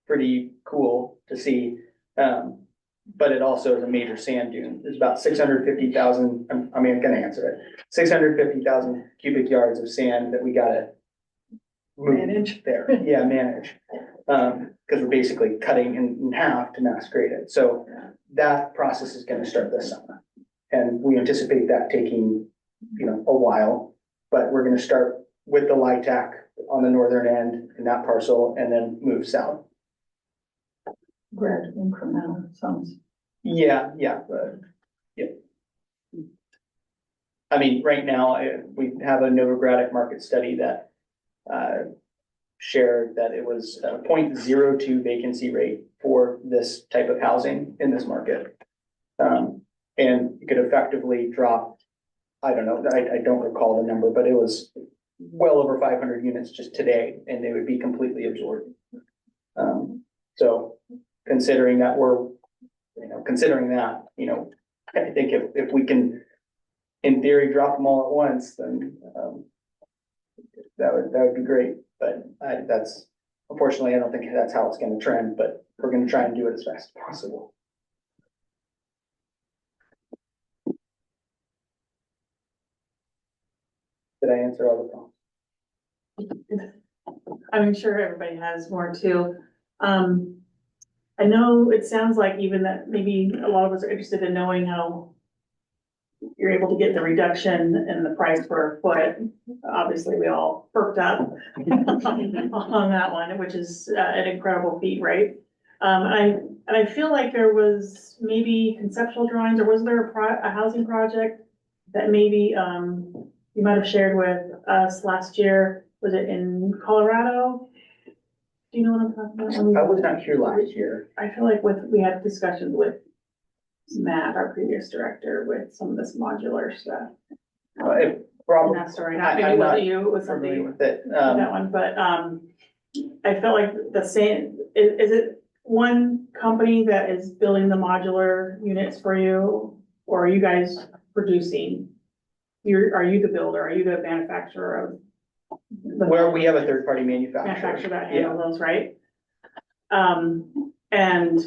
pretty cool to see. But it also is a major sand dune. There's about 650,000, I'm gonna answer it, 650,000 cubic yards of sand that we gotta Manage there. Yeah, manage. Because we're basically cutting in half to mass grade it. So that process is going to start this summer. And we anticipate that taking, a while, but we're going to start with the LIHTC on the northern end in that parcel and then move south. Gradual, incremental, sounds. Yeah. I mean, right now, we have a Novogradac market study that shared that it was a 0.02 vacancy rate for this type of housing in this market. And you could effectively drop, I don't know, I don't recall the number, but it was well over 500 units just today, and they would be completely absorbed. So considering that I think if we can, in theory, drop them all at once, then that would be great. But unfortunately, I don't think that's how it's going to trend, but we're going to try and do it as fast as possible. Did I answer all the problems? I'm sure everybody has more too. I know it sounds like even that maybe a lot of us are interested in knowing how you're able to get the reduction in the price per foot. Obviously, we all perked up on that one, which is an incredible feat, right? And I feel like there was maybe conceptual drawings, or was there a housing project that maybe you might have shared with us last year? Was it in Colorado? Do you know what I'm talking about? I was not here last year. I feel like we had discussions with Matt, our previous director, with some of this modular stuff. Probably that story, maybe it wasn't you, it was something with it. That one, but I felt like the same. Is it one company that is building the modular units for you, or are you guys producing? Are you the builder? Are you the manufacturer of? Where we have a third-party manufacturer. Manufacturer that handle those, right? And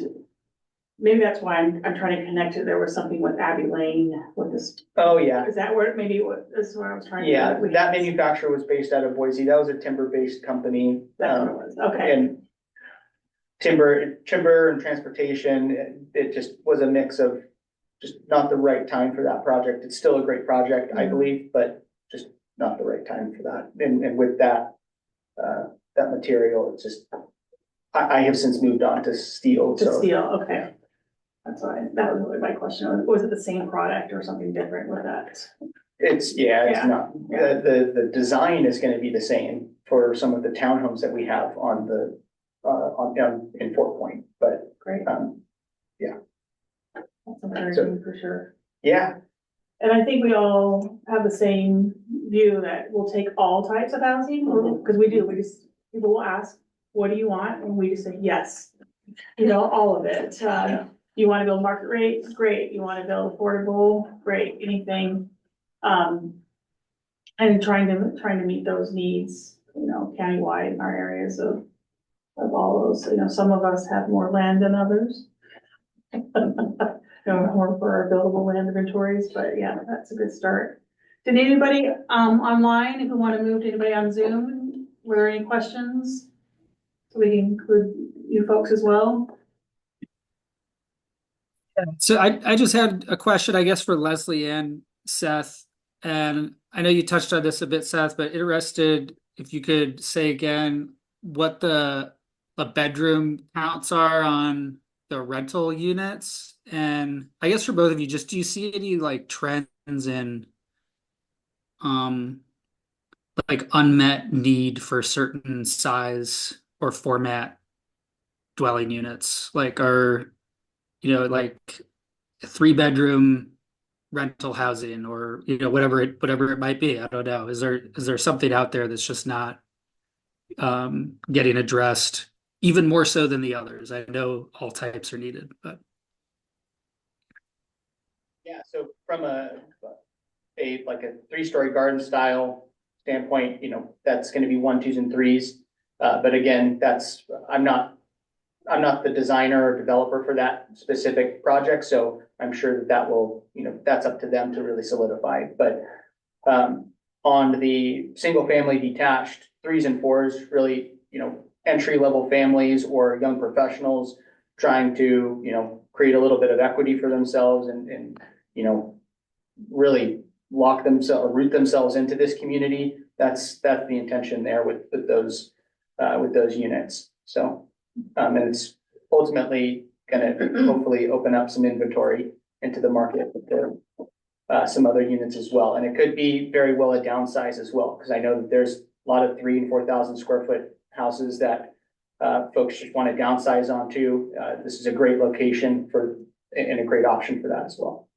maybe that's why I'm trying to connect it. There was something with Abbey Lane with this. Oh, yeah. Is that where this is where I was trying to? Yeah, that manufacturer was based out of Boise. That was a timber-based company. That's what it was. Okay. And timber and transportation, it just was a mix of just not the right time for that project. It's still a great project, I believe, but just not the right time for that. And with that, that material, it's just, I have since moved on to steel. Steel, okay. That's why, that was really my question. Was it the same product or something different with that? It's not. The design is going to be the same for some of the townhomes that we have on the, in Fort Point, but. Great. Yeah. That's encouraging for sure. Yeah. And I think we all have the same view that we'll take all types of housing, because we do, people will ask, what do you want? And we just say, yes, all of it. You want to build market rate? Great. You want to build affordable? Great. Anything. And trying to meet those needs, countywide in our areas of all those, some of us have more land than others. More for our buildable land inventories, but yeah, that's a good start. Did anybody, online, if we want to move to anybody on Zoom, were there any questions? So we can include you folks as well. So I just had a question, I guess, for Leslie and Seth. And I know you touched on this a bit, Seth, but interested if you could say again what the bedroom counts are on the rental units. And I guess for both of you, just do you see any like trends in um like unmet need for certain size or format dwelling units? Like are, like 3 bedroom rental housing or whatever it might be. I don't know. Is there something out there that's just not getting addressed even more so than the others? I know all types are needed, but Yeah, so from like a 3-story garden style standpoint, that's gonna be 1s, 2s, and 3s. But again, I'm not the designer or developer for that specific project, so I'm sure that will, that's up to them to really solidify. But on the single family detached 3s and 4s, really, entry level families or young professionals trying to, create a little bit of equity for themselves and really lock themselves or root themselves into this community. That's the intention there with those units. So, and it's ultimately gonna hopefully open up some inventory into the market with some other units as well. And it could be very well a downsize as well, because I know that there's a lot of 3,000 and 4,000 square foot houses that folks just want to downsize onto. This is a great location and a great option for that as well.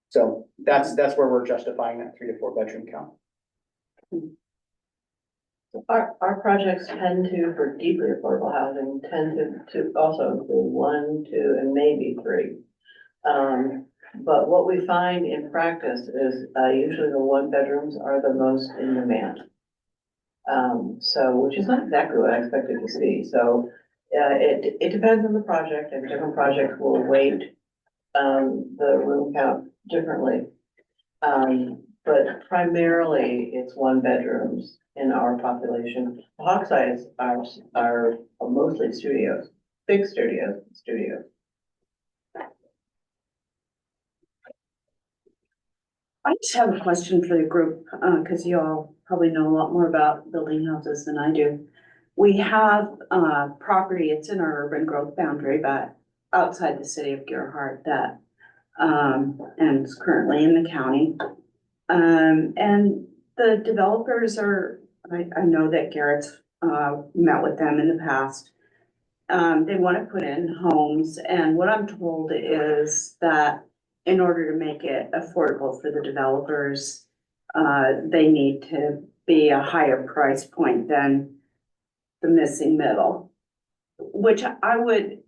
So that's where we're justifying that 3 to 4 bedroom count. Our projects tend to, for deeply affordable housing, tend to also include 1, 2, and maybe 3. But what we find in practice is usually the 1 bedrooms are the most in demand. So, which is not exactly what I expected to see. So it depends on the project, and different projects will weight the room count differently. But primarily it's 1 bedrooms in our population. Hawksides are mostly studios, big studios. I just have a question for the group, because you all probably know a lot more about building houses than I do. We have property, it's in our urban growth boundary, but outside the city of Gerhart that, and it's currently in the county. And the developers I know that Garrett's met with them in the past. They want to put in homes, and what I'm told is that in order to make it affordable for the developers, they need to be a higher price point than the missing middle, which I would,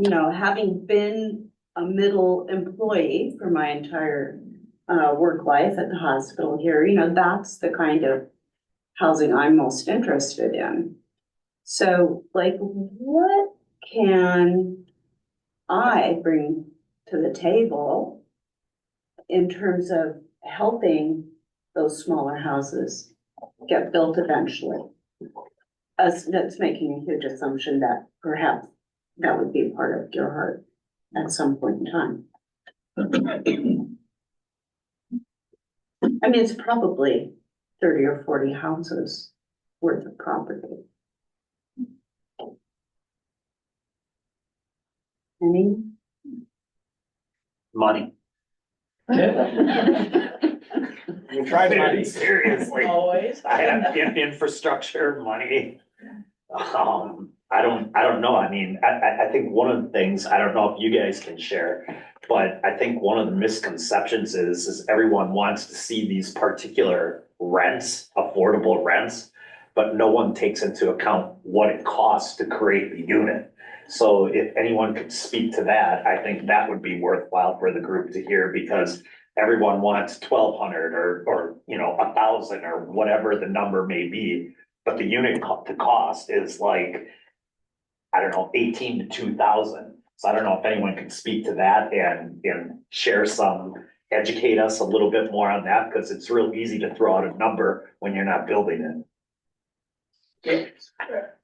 having been a middle employee for my entire work life at the hospital here, that's the kind of housing I'm most interested in. So, like, what can I bring to the table in terms of helping those smaller houses get built eventually? That's making a huge assumption that perhaps that would be part of Gerhart at some point in time. I mean, it's probably 30 or 40 houses worth of property. Any? Money. You tried Very seriously. Always. I have infrastructure, money. I don't know. I mean, I think one of the things, I don't know if you guys can share, but I think one of the misconceptions is everyone wants to see these particular rents, affordable rents, but no one takes into account what it costs to create the unit. So if anyone could speak to that, I think that would be worthwhile for the group to hear, because everyone wants 1,200 or 1,000 or whatever the number may be, but the unit to cost is like, I don't know, 18 to 2,000. So I don't know if anyone can speak to that and share some, educate us a little bit more on that, because it's real easy to throw out a number when you're not building it.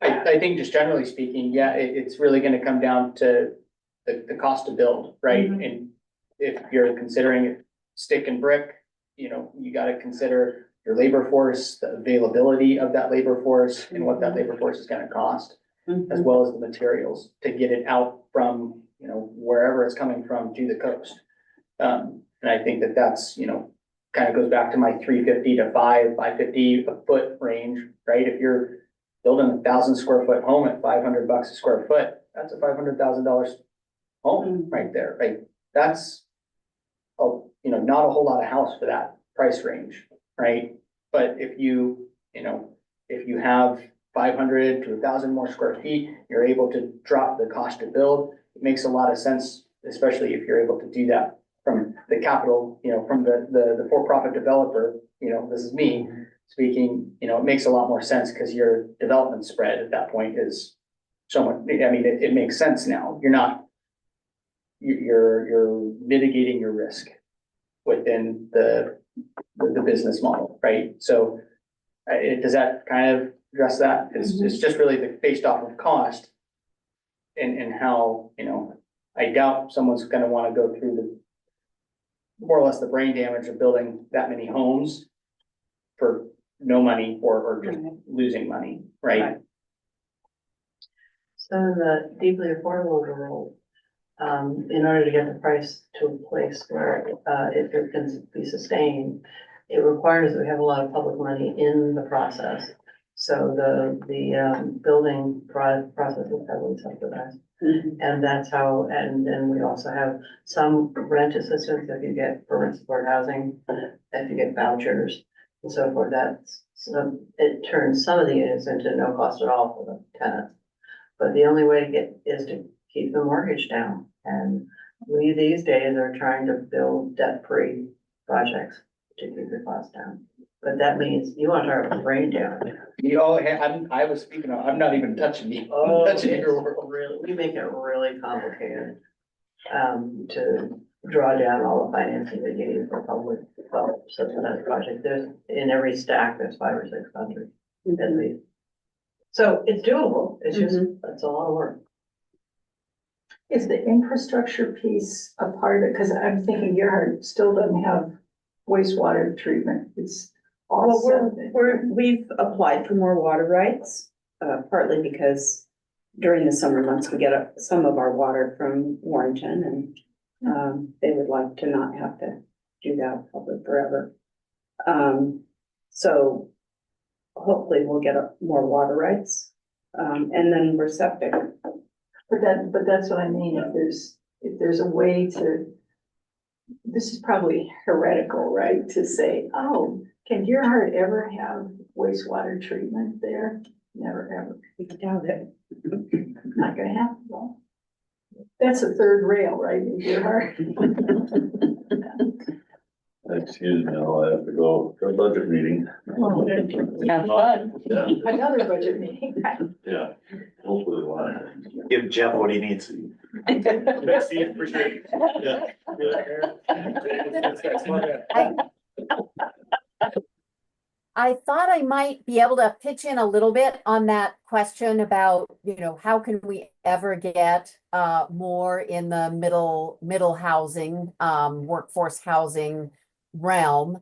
I think just generally speaking, yeah, it's really gonna come down to the cost to build, right? And if you're considering it stick and brick, you know, you gotta consider your labor force, the availability of that labor force, and what that labor force is gonna cost, as well as the materials to get it out from, you know, wherever it's coming from to the coast. And I think that that's, you know, kind of goes back to my 350 to 550 a foot range, right? If you're building 1,000 square foot home at $500 a square foot, that's a $500,000 home right there, right? That's, you know, not a whole lot of house for that price range, right? But if you know, if you have 500 to 1,000 more square feet, you're able to drop the cost to build. It makes a lot of sense, especially if you're able to do that from the capital, you know, from the for-profit developer, you know, this is me speaking, you know, it makes a lot more sense because your development spread at that point is so much, I mean, it makes sense now. You're mitigating your risk within the business model, right? So does that kind of address that? It's just really based off of cost and how, you know, I doubt someone's gonna wanna go through the more or less the brain damage of building that many homes for no money or just losing money, right? So the deeply affordable rule, in order to get the price to a place where it can be sustained, it requires that we have a lot of public money in the process. So the building process is heavily subsidized. And that's how, and then we also have some rent assistance if you get permanent support housing, if you get vouchers and so forth. It turns some of the units into no cost at all for the tenants. But the only way to get is to keep the mortgage down. And we these days are trying to build debt-free projects to keep the cost down. But that means you want our brain down. I was speaking of, I'm not even touching you. Oh, I'm touching it's your world. really, we make it really complicated, to draw down all the financing that you need for public, subsidized project. There's, in every stack, there's 5 or 6 countries at least. So it's doable, it's just, it's a lot of work. Is the infrastructure piece a part of it? Because I'm thinking Gerhard still doesn't have wastewater treatment. It's all We've applied for more water rights, partly because during the summer months, we get some of our water from Warrenton, and they would like to not have to do that probably forever. So hopefully we'll get more water rights, and then we're septic. But that's what I mean. If there's a way to, this is probably heretical, right? To say, oh, can Gerhard ever have wastewater treatment there? Never, ever. We doubt it. Not gonna happen, though. That's a third rail, right, in Gerhard? Excuse me, I'll have to go to a budget meeting. Oh, Have fun. Yeah, another budget meeting. yeah, hopefully one. Give Jeff what he needs. Thanks, Steve, appreciate it. I thought I might be able to pitch in a little bit on that question about, how can we ever get more in the middle housing, workforce housing realm.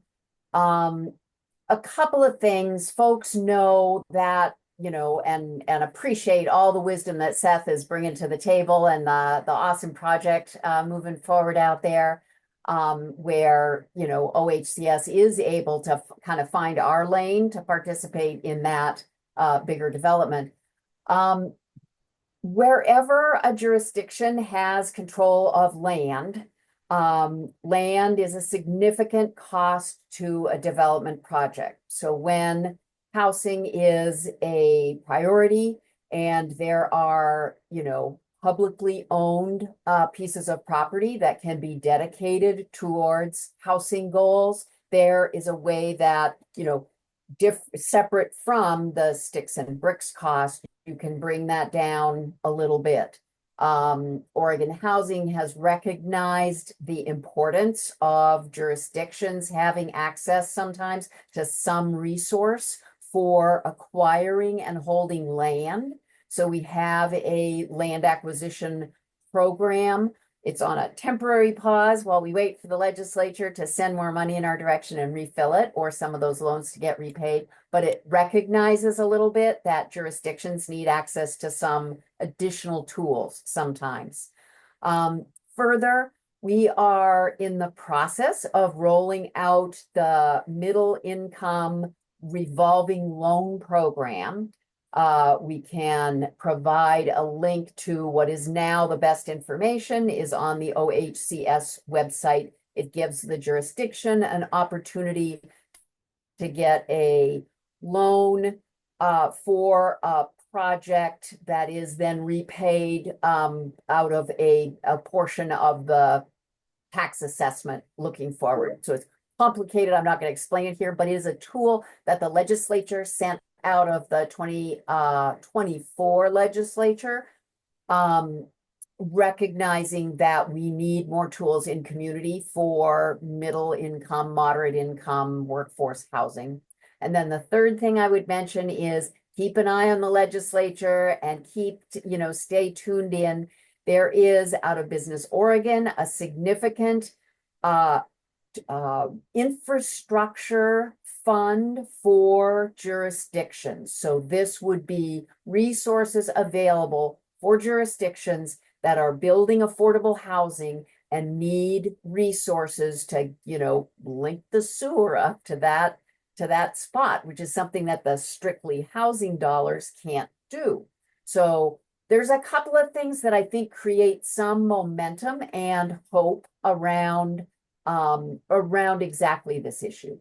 A couple of things. Folks know that, and appreciate all the wisdom that Seth is bringing to the table and the awesome project moving forward out there. Where, OHCS is able to kind of find our lane to participate in that bigger development. Wherever a jurisdiction has control of land, land is a significant cost to a development project. So when housing is a priority and there are, publicly owned pieces of property that can be dedicated towards housing goals, there is a way that, separate from the sticks and bricks cost, you can bring that down a little bit. Oregon Housing has recognized the importance of jurisdictions having access sometimes to some resource for acquiring and holding land. So we have a land acquisition program. It's on a temporary pause while we wait for the legislature to send more money in our direction and refill it, or some of those loans to get repaid. But it recognizes a little bit that jurisdictions need access to some additional tools sometimes. Further, we are in the process of rolling out the middle income revolving loan program. We can provide a link to what is now the best information is on the OHCS website. It gives the jurisdiction an opportunity to get a loan for a project that is then repaid out of a portion of the tax assessment looking forward. So it's complicated. I'm not going to explain it here, but it is a tool that the legislature sent out of the 2024 legislature, recognizing that we need more tools in community for middle income, moderate income workforce housing. And then the third thing I would mention is keep an eye on the legislature and stay tuned in. There is, out of Business Oregon, a significant infrastructure fund for jurisdictions. So this would be resources available for jurisdictions that are building affordable housing and need resources to, link the sewer up to that spot, which is something that the strictly housing dollars can't do. So there's a couple of things that I think create some momentum and hope around exactly this issue.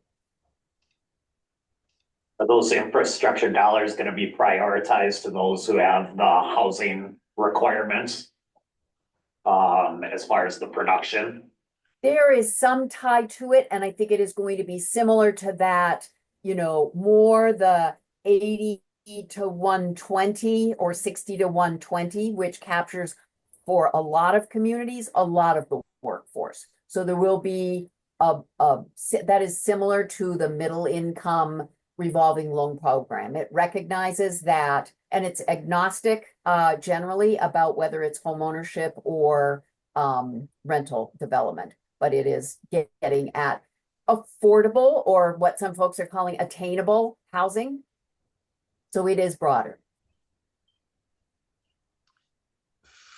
Are those infrastructure dollars going to be prioritized to those who have the housing requirements as far as the production? There is some tie to it, and I think it is going to be similar to that, more the 80 to 120 or 60 to 120, which captures for a lot of communities, a lot of the workforce. So there will be that is similar to the middle income revolving loan program. It recognizes that, and it's agnostic generally about whether it's home ownership or rental development, but it is getting at affordable, or what some folks are calling attainable housing. So it is broader.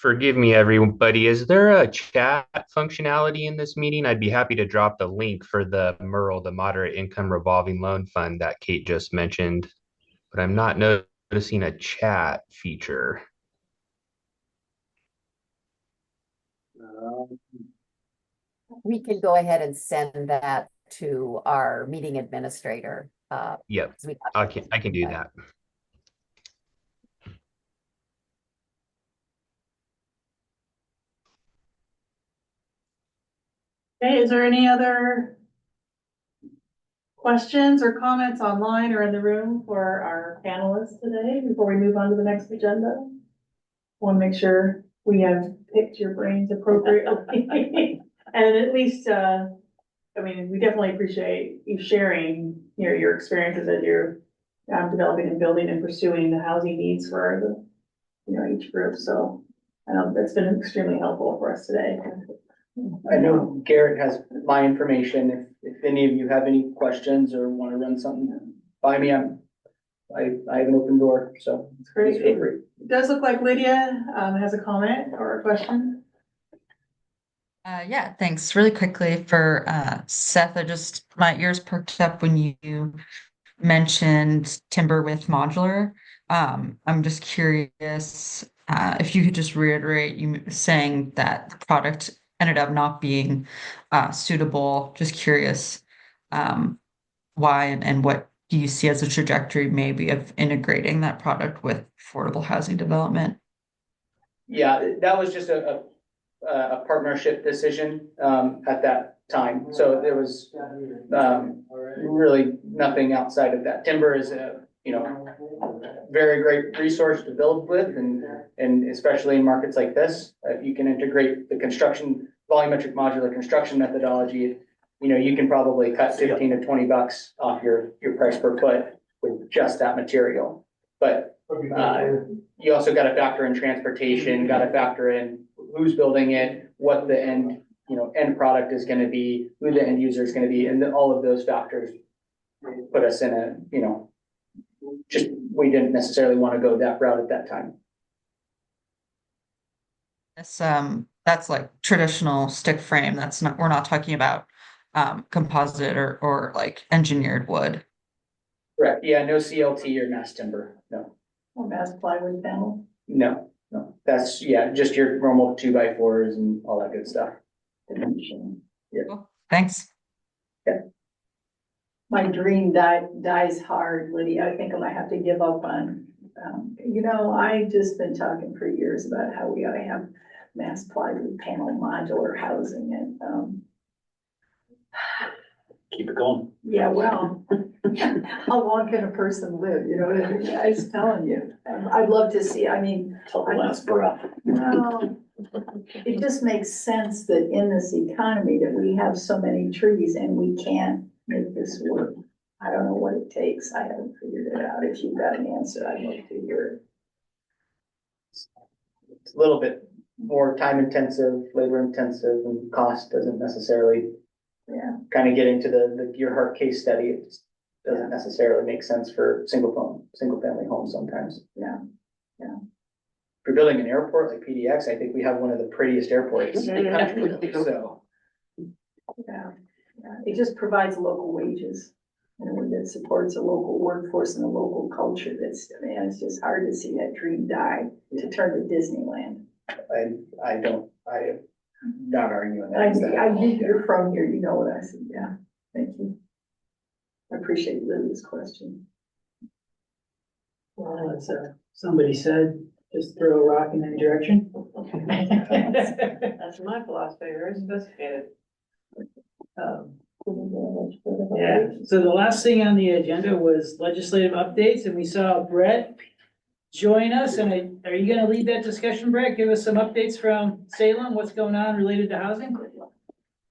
Forgive me, everybody. Is there a chat functionality in this meeting? I'd be happy to drop the link for the MIRL, the Moderate Income Revolving Loan Fund that Kate just mentioned, but I'm not noticing a chat feature. We can go ahead and send that to our meeting administrator. Yep, I can do that. Okay, is there any other questions or comments online or in the room for our panelists today before we move on to the next agenda? Want to make sure we have picked your brains appropriately. And at least, we definitely appreciate you sharing your experiences as you're developing and building and pursuing the housing needs for each group. So I know that's been extremely helpful for us today. I know Garrett has my information. If any of you have any questions or want to run something by me, I have an open door, so. It's great. It does look like Lydia has a comment or a question. Yeah, thanks. Really quickly for Seth, my ears perked up when you mentioned timber with modular. I'm just curious if you could just reiterate you saying that the product ended up not being suitable. Just curious why and what do you see as a trajectory maybe of integrating that product with affordable housing development? Yeah, that was just a partnership decision at that time. So there was really nothing outside of that. Timber is very great resource to build with, and especially in markets like this, if you can integrate the volumetric modular construction methodology, you can probably cut 15 to 20 bucks off your price per foot with just that material. But you also got to factor in transportation, got to factor in who's building it, what the end product is going to be, who the end user is going to be, and then all of those factors put us in a, we didn't necessarily want to go that route at that time. That's like traditional stick frame. We're not talking about composite or like engineered wood. Correct. Yeah, no CLT or mass timber. No. Or mass plywood panel. No. That's just your normal 2x4s and all that good stuff. Yeah. Cool. Thanks. Yeah. My dream dies hard, Lydia. I think I'm gonna have to give up on. I've just been talking for years about how we ought to have mass plywood panel modular housing, and Keep it going. yeah, well, how long can a person live? You know what I mean? I was telling you, I'd love to see. I mean, Till the last breath. well, it just makes sense that in this economy that we have so many trees and we can't make this work. I don't know what it takes. I haven't figured it out. If you've got an answer, I'd love to hear it. It's a little bit more time intensive, labor intensive, and cost doesn't necessarily kind of get into your heart case study. It just doesn't necessarily make sense for single family homes sometimes. Yeah. If you're building an airport like PDX, I think we have one of the prettiest airports in the country. So Yeah, it just provides local wages. And it supports a local workforce and a local culture. It's just hard to see that dream die to turn to Disneyland. I'm not arguing I that. knew you're from here, you know what I said, yeah, thank you. I appreciate Lily's question. Well, as somebody said, just throw a rock in any direction. That's my philosophy, very sophisticated. Yeah, so the last thing on the agenda was legislative updates, and we saw Brett join us, and are you gonna lead that discussion, Brett? Give us some updates from Salem, what's going on related to housing?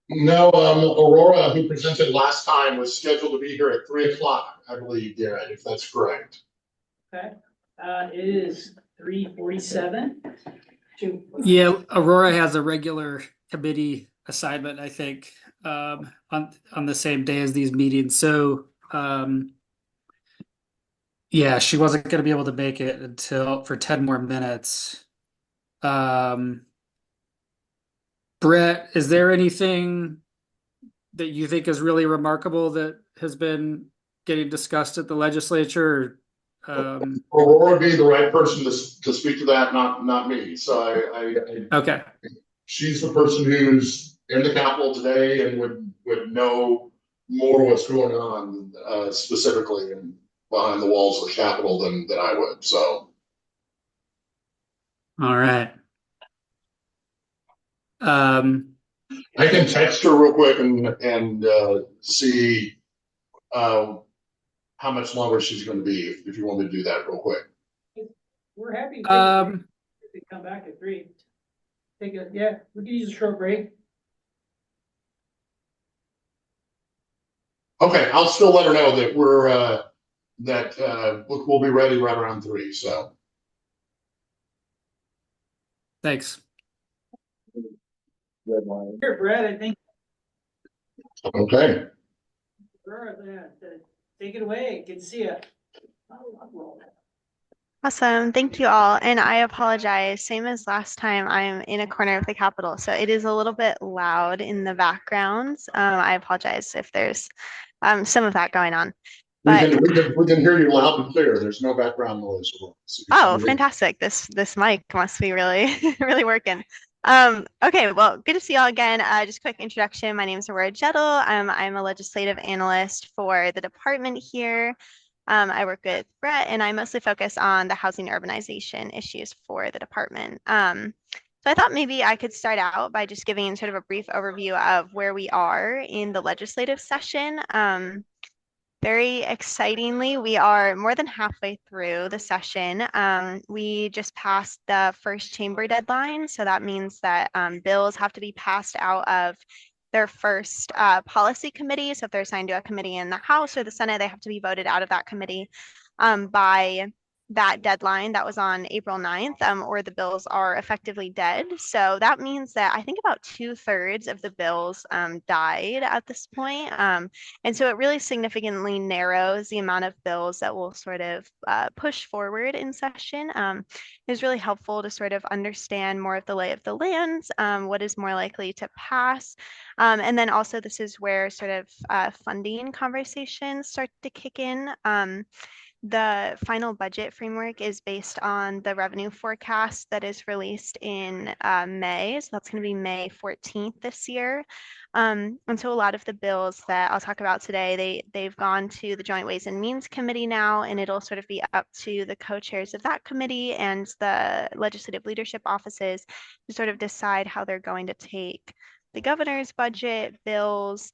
No, Aurora, who presented last time, was scheduled to be here at 3:00, I believe, Darren, if that's correct. Okay, it is 3:47. Yeah, Aurora has a regular committee assignment, I think, on the same day as these meetings. So, yeah, she wasn't going to be able to make it for 10 more minutes. Brett, is there anything that you think is really remarkable that has been getting discussed at the legislature? Aurora would be the right person to speak to that, not me. So okay. She's the person who's in the Capitol today and would know more what's going on specifically and behind the walls of the Capitol than I would. So. All right. I can text her real quick and see how much longer she's going to be if you want me to do that real quick. We're happy to come back at 3. We can use a short break. Okay, I'll still let her know that we'll be ready right around 3. So. Thanks. Here, Brett, I think. Okay. Take it away. Good to see you. Awesome. Thank you all. And I apologize. Same as last time, I'm in a corner of the Capitol, so it is a little bit loud in the background. I apologize if there's some of that going on. But we can hear you loud and clear. There's no background noise. oh, fantastic. This mic must be really, really working. Okay, well, good to see you all again. Just a quick introduction. My name is Aurora Jettle. I'm a legislative analyst for the department here. I work with Brett, and I mostly focus on the housing urbanization issues for the department. So I thought maybe I could start out by just giving sort of a brief overview of where we are in the legislative session. Very excitingly, we are more than halfway through the session. We just passed the first chamber deadline, so that means that bills have to be passed out of their first policy committee. So if they're assigned to a committee in the House or the Senate, they have to be voted out of that committee by that deadline that was on April 9th, or the bills are effectively dead. So that means that I think about 2/3 of the bills died at this point. And so it really significantly narrows the amount of bills that will sort of push forward in session. It was really helpful to sort of understand more of the lay of the land, what is more likely to pass. And then also this is where sort of funding conversations start to kick in. The final budget framework is based on the revenue forecast that is released in May. So that's going to be May 14th this year. And so a lot of the bills that I'll talk about today, they've gone to the Joint Ways and Means Committee now, and it'll sort of be up to the co-chairs of that committee and the legislative leadership offices to sort of decide how they're going to take the governor's budget, bills,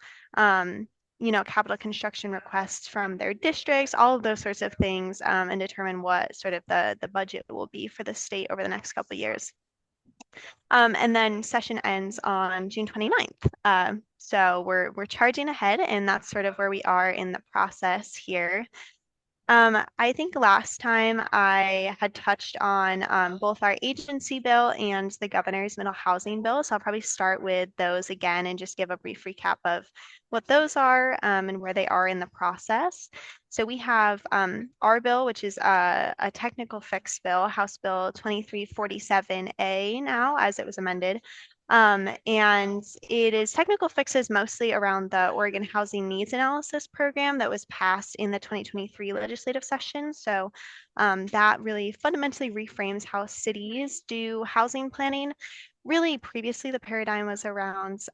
capital construction requests from their districts, all of those sorts of things, and determine what sort of the budget will be for the state over the next couple of years. And then session ends on June 29th. So we're charging ahead, and that's sort of where we are in the process here. I think last time I had touched on both our agency bill and the governor's middle housing bill. So I'll probably start with those again and just give a brief recap of what those are and where they are in the process. So we have our bill, which is a technical fix bill, House Bill 2347A now, as it was amended. And it is technical fixes mostly around the Oregon Housing Needs Analysis Program that was passed in the 2023 legislative session. So that really fundamentally reframes how cities do housing planning. Really, previously, the paradigm was around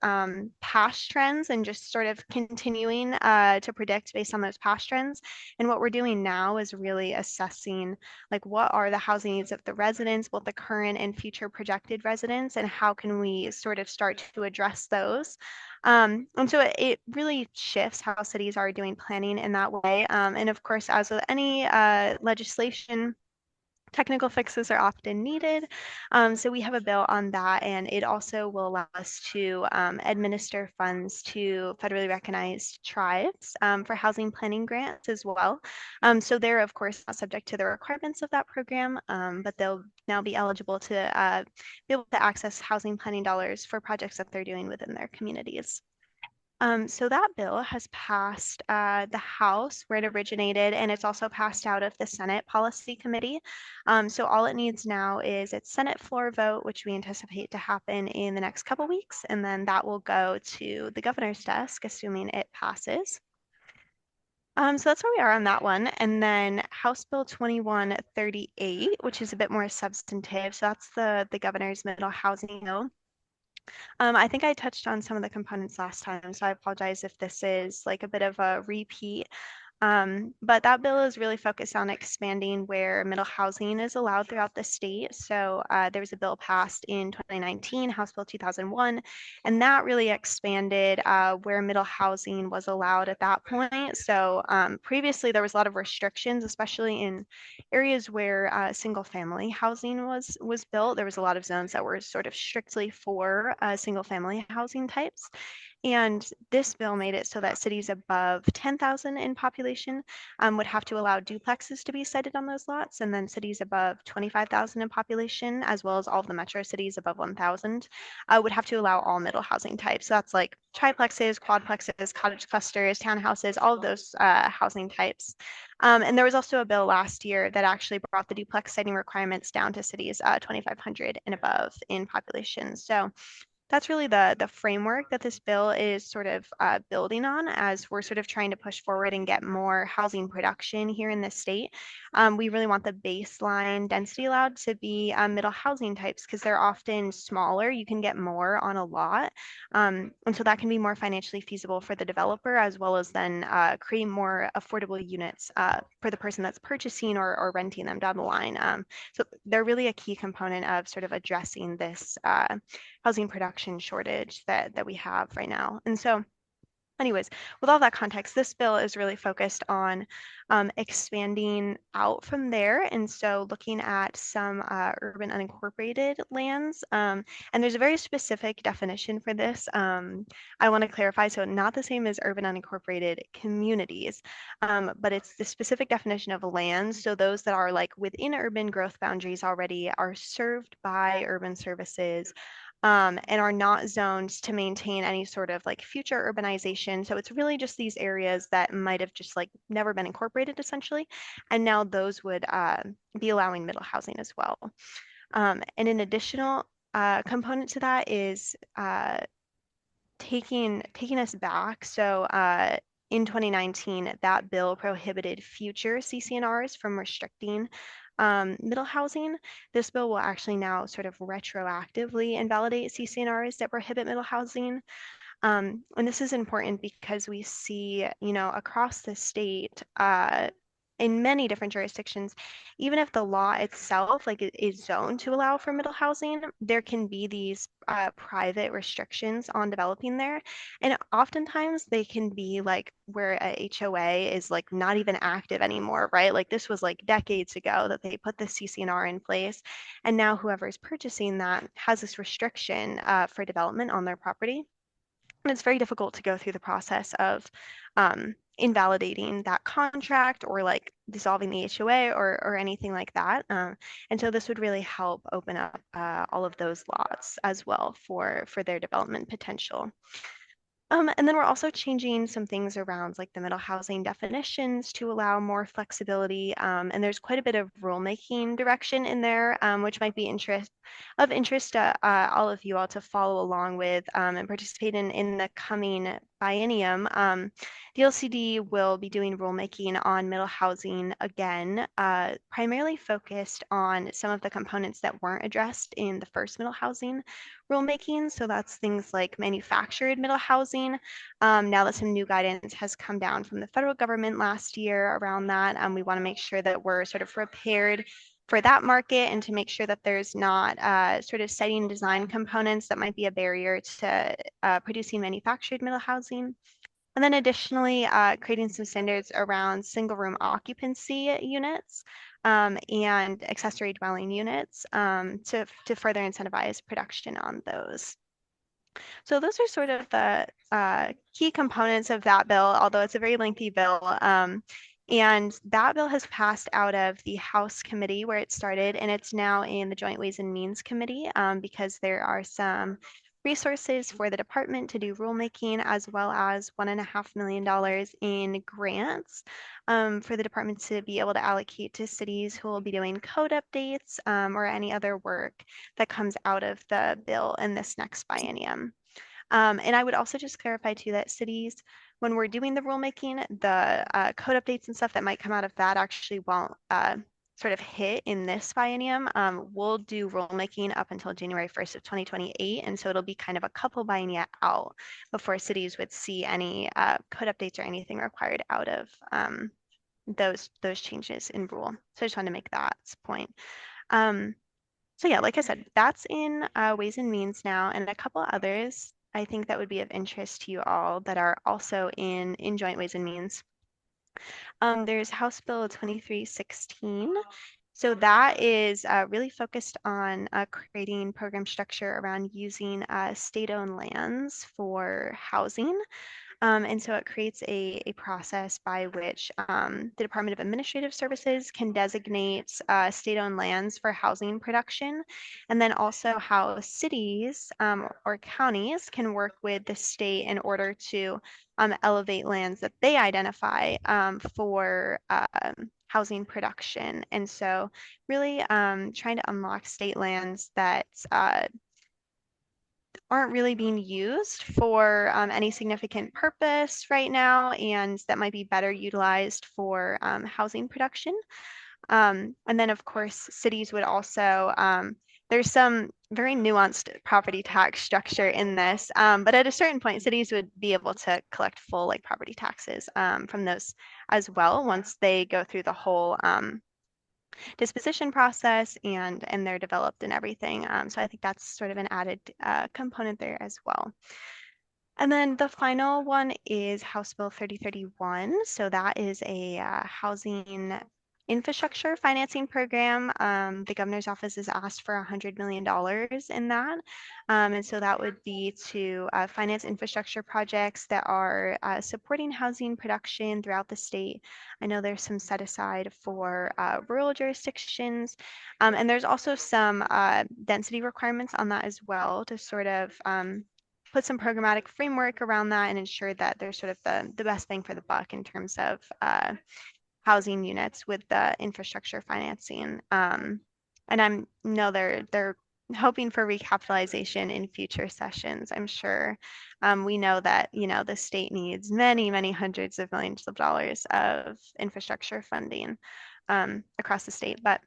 past trends and just sort of continuing to predict based on those past trends. And what we're doing now is really assessing like what are the housing needs of the residents, both the current and future projected residents, and how can we sort of start to address those. And so it really shifts how cities are doing planning in that way. And of course, as with any legislation, technical fixes are often needed. So we have a bill on that, and it also will allow us to administer funds to federally recognized tribes for housing planning grants as well. So they're, of course, not subject to the requirements of that program, but they'll now be eligible to be able to access housing planning dollars for projects that they're doing within their communities. So that bill has passed the House where it originated, and it's also passed out of the Senate Policy Committee. So all it needs now is its Senate floor vote, which we anticipate to happen in the next couple weeks, and then that will go to the governor's desk, assuming it passes. So that's where we are on that one. And then House Bill 2138, which is a bit more substantive. So that's the governor's middle housing bill. I think I touched on some of the components last time, so I apologize if this is like a bit of a repeat. But that bill is really focused on expanding where middle housing is allowed throughout the state. So there was a bill passed in 2019, House Bill 2001, and that really expanded where middle housing was allowed at that point. So previously there was a lot of restrictions, especially in areas where single family housing was built. There was a lot of zones that were sort of strictly for single family housing types. And this bill made it so that cities above 10,000 in population would have to allow duplexes to be sited on those lots. And then cities above 25,000 in population, as well as all of the metro cities above 1,000, would have to allow all middle housing types. So that's like triplexes, quadplexes, cottage clusters, townhouses, all of those housing types. And there was also a bill last year that actually brought the duplex siting requirements down to cities 2,500 and above in population. So that's really the framework that this bill is sort of building on as we're sort of trying to push forward and get more housing production here in the state. We really want the baseline density allowed to be middle housing types because they're often smaller. You can get more on a lot. And so that can be more financially feasible for the developer as well as then create more affordable units for the person that's purchasing or renting them down the line. So they're really a key component of sort of addressing this housing production shortage that we have right now. And so anyways, with all that context, this bill is really focused on expanding out from there. And so looking at some urban unincorporated lands. And there's a very specific definition for this. I want to clarify, so not the same as urban unincorporated communities, but it's the specific definition of lands. So those that are like within urban growth boundaries already are served by urban services, and are not zoned to maintain any sort of like future urbanization. So it's really just these areas that might have just like never been incorporated essentially. And now those would be allowing middle housing as well. And an additional component to that is taking us back. So in 2019, that bill prohibited future CCNRs from restricting middle housing. This bill will actually now sort of retroactively invalidate CCNRs that prohibit middle housing. And this is important because we see, you know, across the state, in many different jurisdictions, even if the law itself like is zoned to allow for middle housing, there can be these private restrictions on developing there. And oftentimes they can be like where a HOA is like not even active anymore, right? Like this was like decades ago that they put the CCNR in place. And now whoever is purchasing that has this restriction for development on their property. And it's very difficult to go through the process of invalidating that contract or like dissolving the HOA or anything like that. And so this would really help open up all of those lots as well for their development potential. And then we're also changing some things around like the middle housing definitions to allow more flexibility. And there's quite a bit of rulemaking direction in there, which might be of interest to all of you all to follow along with and participate in the coming biennium. The LCD will be doing rulemaking on middle housing again, primarily focused on some of the components that weren't addressed in the first middle housing rulemaking. So that's things like manufactured middle housing. Now that some new guidance has come down from the federal government last year around that, we want to make sure that we're sort of prepared for that market and to make sure that there's not sort of setting design components that might be a barrier to producing manufactured middle housing. And then additionally, creating some standards around single room occupancy units and accessory dwelling units to further incentivize production on those. So those are sort of the key components of that bill, although it's a very lengthy bill. And that bill has passed out of the House committee where it started, and it's now in the Joint Ways and Means Committee because there are some resources for the department to do rulemaking, as well as $1.5 million in grants for the department to be able to allocate to cities who will be doing code updates or any other work that comes out of the bill in this next biennium. And I would also just clarify too that cities, when we're doing the rulemaking, the code updates and stuff that might come out of that actually won't sort of hit in this biennium. We'll do rulemaking up until January 1st of 2028. And so it'll be kind of a couple biennia out before cities would see any code updates or anything required out of those changes in rule. So I just wanted to make that point. So yeah, like I said, that's in Ways and Means now, and a couple others I think that would be of interest to you all that are also in Joint Ways and Means. There's House Bill 2316. So that is really focused on creating program structure around using state-owned lands for housing. And so it creates a process by which the Department of Administrative Services can designate state-owned lands for housing production, and then also how cities or counties can work with the state in order to elevate lands that they identify for housing production. And so really trying to unlock state lands that aren't really being used for any significant purpose right now, and that might be better utilized for housing production. And then, of course, cities would also, there's some very nuanced property tax structure in this, but at a certain point, cities would be able to collect full like property taxes from those as well once they go through the whole disposition process and they're developed and everything. So I think that's sort of an added component there as well. And then the final one is House Bill 3031. So that is a housing infrastructure financing program. The governor's office has asked for $100 million in that. And so that would be to finance infrastructure projects that are supporting housing production throughout the state. I know there's some set aside for rural jurisdictions. And there's also some density requirements on that as well to sort of put some programmatic framework around that and ensure that there's sort of the best bang for the buck in terms of housing units with the infrastructure financing. And I'm know they're hoping for recapitalization in future sessions, I'm sure. We know that, you know, the state needs many, many hundreds of millions of dollars of infrastructure funding across the state. But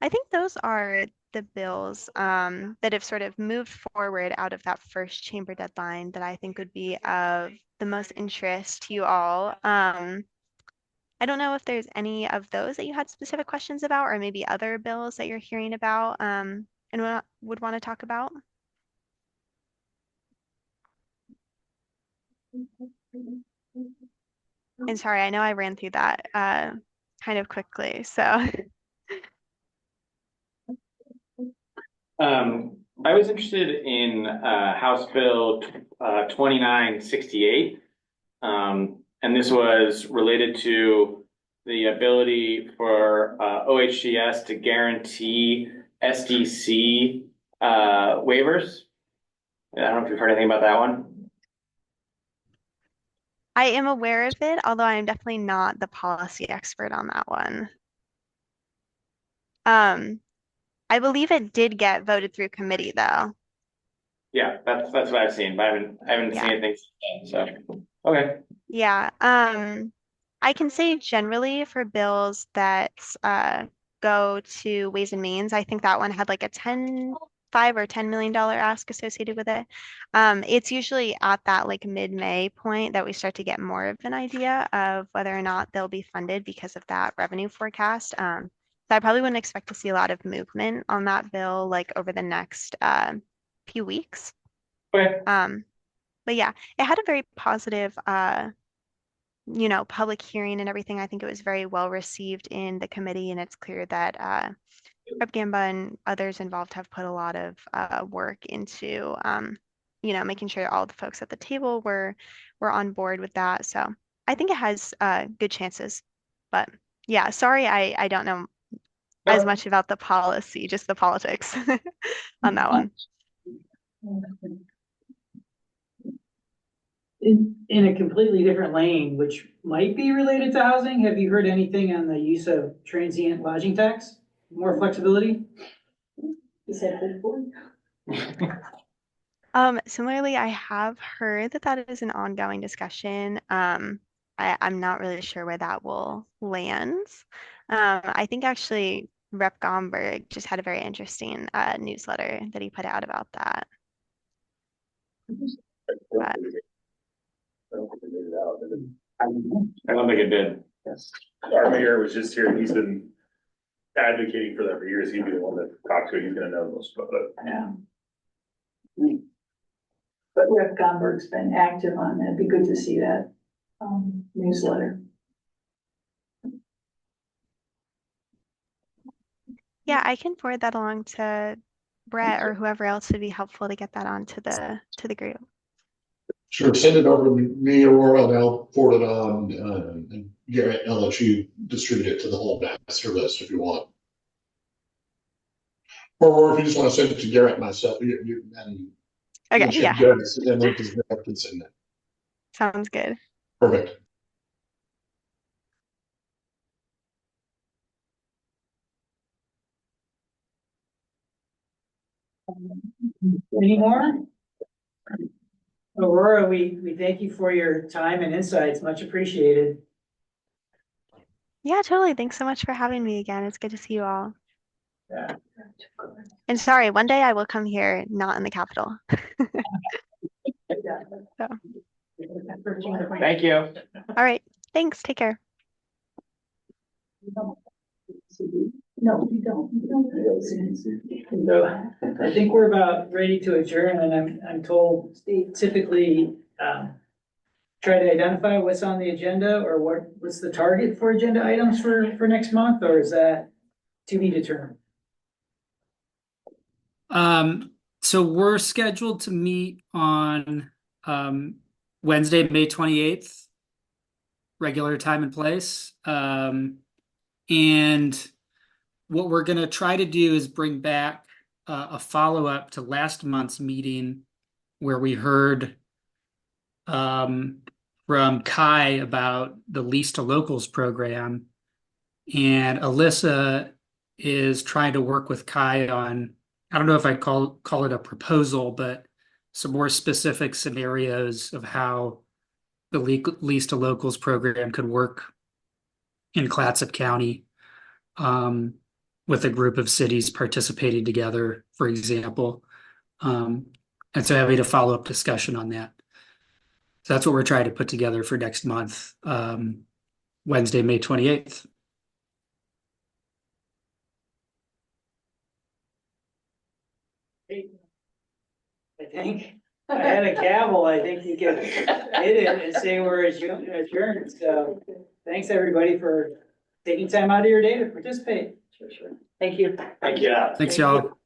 I think those are the bills that have sort of moved forward out of that first chamber deadline that I think would be of the most interest to you all. I don't know if there's any of those that you had specific questions about, or maybe other bills that you're hearing about and would want to talk about. And sorry, I know I ran through that kind of quickly, so. I was interested in House Bill 2968. And this was related to the ability for OHCS to guarantee SDC waivers. I don't know if you've heard anything about that one. I am aware of it, although I am definitely not the policy expert on that one. I believe it did get voted through committee though. Yeah, that's what I've seen, but I haven't seen anything since then, so okay. Yeah, I can say generally for bills that go to Ways and Means, I think that one had like a $5 or $10 million ask associated with it. It's usually at that like mid-May point that we start to get more of an idea of whether or not they'll be funded because of that revenue forecast. So I probably wouldn't expect to see a lot of movement on that bill like over the next few weeks. Okay. But yeah, it had a very positive you know, public hearing and everything. I think it was very well received in the committee, and it's clear that Rep. Gamba and others involved have put a lot of work into, you know, making sure all the folks at the table were on board with that. So I think it has good chances. But yeah, sorry, I don't know as much about the policy, just the politics on that one. In a completely different lane, which might be related to housing, have you heard anything on the use of transient lodging tax? More flexibility? Is that good for you? Similarly, I have heard that that is an ongoing discussion. I'm not really sure where that will land. I think actually Rep. Gomberg just had a very interesting newsletter that he put out about that. But I don't think it did. Yes. Our mayor was just here, and he's been advocating for that for years. He'd be the one that talked to it. He's gonna know most about it. Yeah. But Rep. Gomberg's been active on that. It'd be good to see that newsletter. yeah, I can forward that along to Brett or whoever else would be helpful to get that onto the group. Sure, send it over to me, Aurora, and I'll forward it on, and Garrett, I'll let you distribute it to the whole master list if you want. Or if you just want to send it to Garrett myself, and Okay, yeah. Garrett, and then Garrett can send it. Sounds good. Perfect. Any more? Aurora, we thank you for your time and insights. Much appreciated. Yeah, totally. Thanks so much for having me again. It's good to see you all. Yeah. And sorry, one day I will come here, not in the Capitol. So. Thank you. All right. Thanks. Take care. No, you don't. So I think we're about ready to adjourn, and I'm told typically try to identify what's on the agenda or what's the target for agenda items for next month, or is that to be determined? So we're scheduled to meet on Wednesday, May 28th, regular time and place. And what we're going to try to do is bring back a follow-up to last month's meeting where we heard from Kai about the Lease to Locals program. And Alyssa is trying to work with Kai on, I don't know if I'd call it a proposal, but some more specific scenarios of how the Lease to Locals program could work in Clatsop County, with a group of cities participating together, for example. And so having a follow-up discussion on that. So that's what we're trying to put together for next month, Wednesday, May 28th. I think I had a gavel. I think you can hit it and say we're adjourned. So thanks everybody for taking time out of your day to participate. Sure. Thank you. Thank you. Thanks, y'all.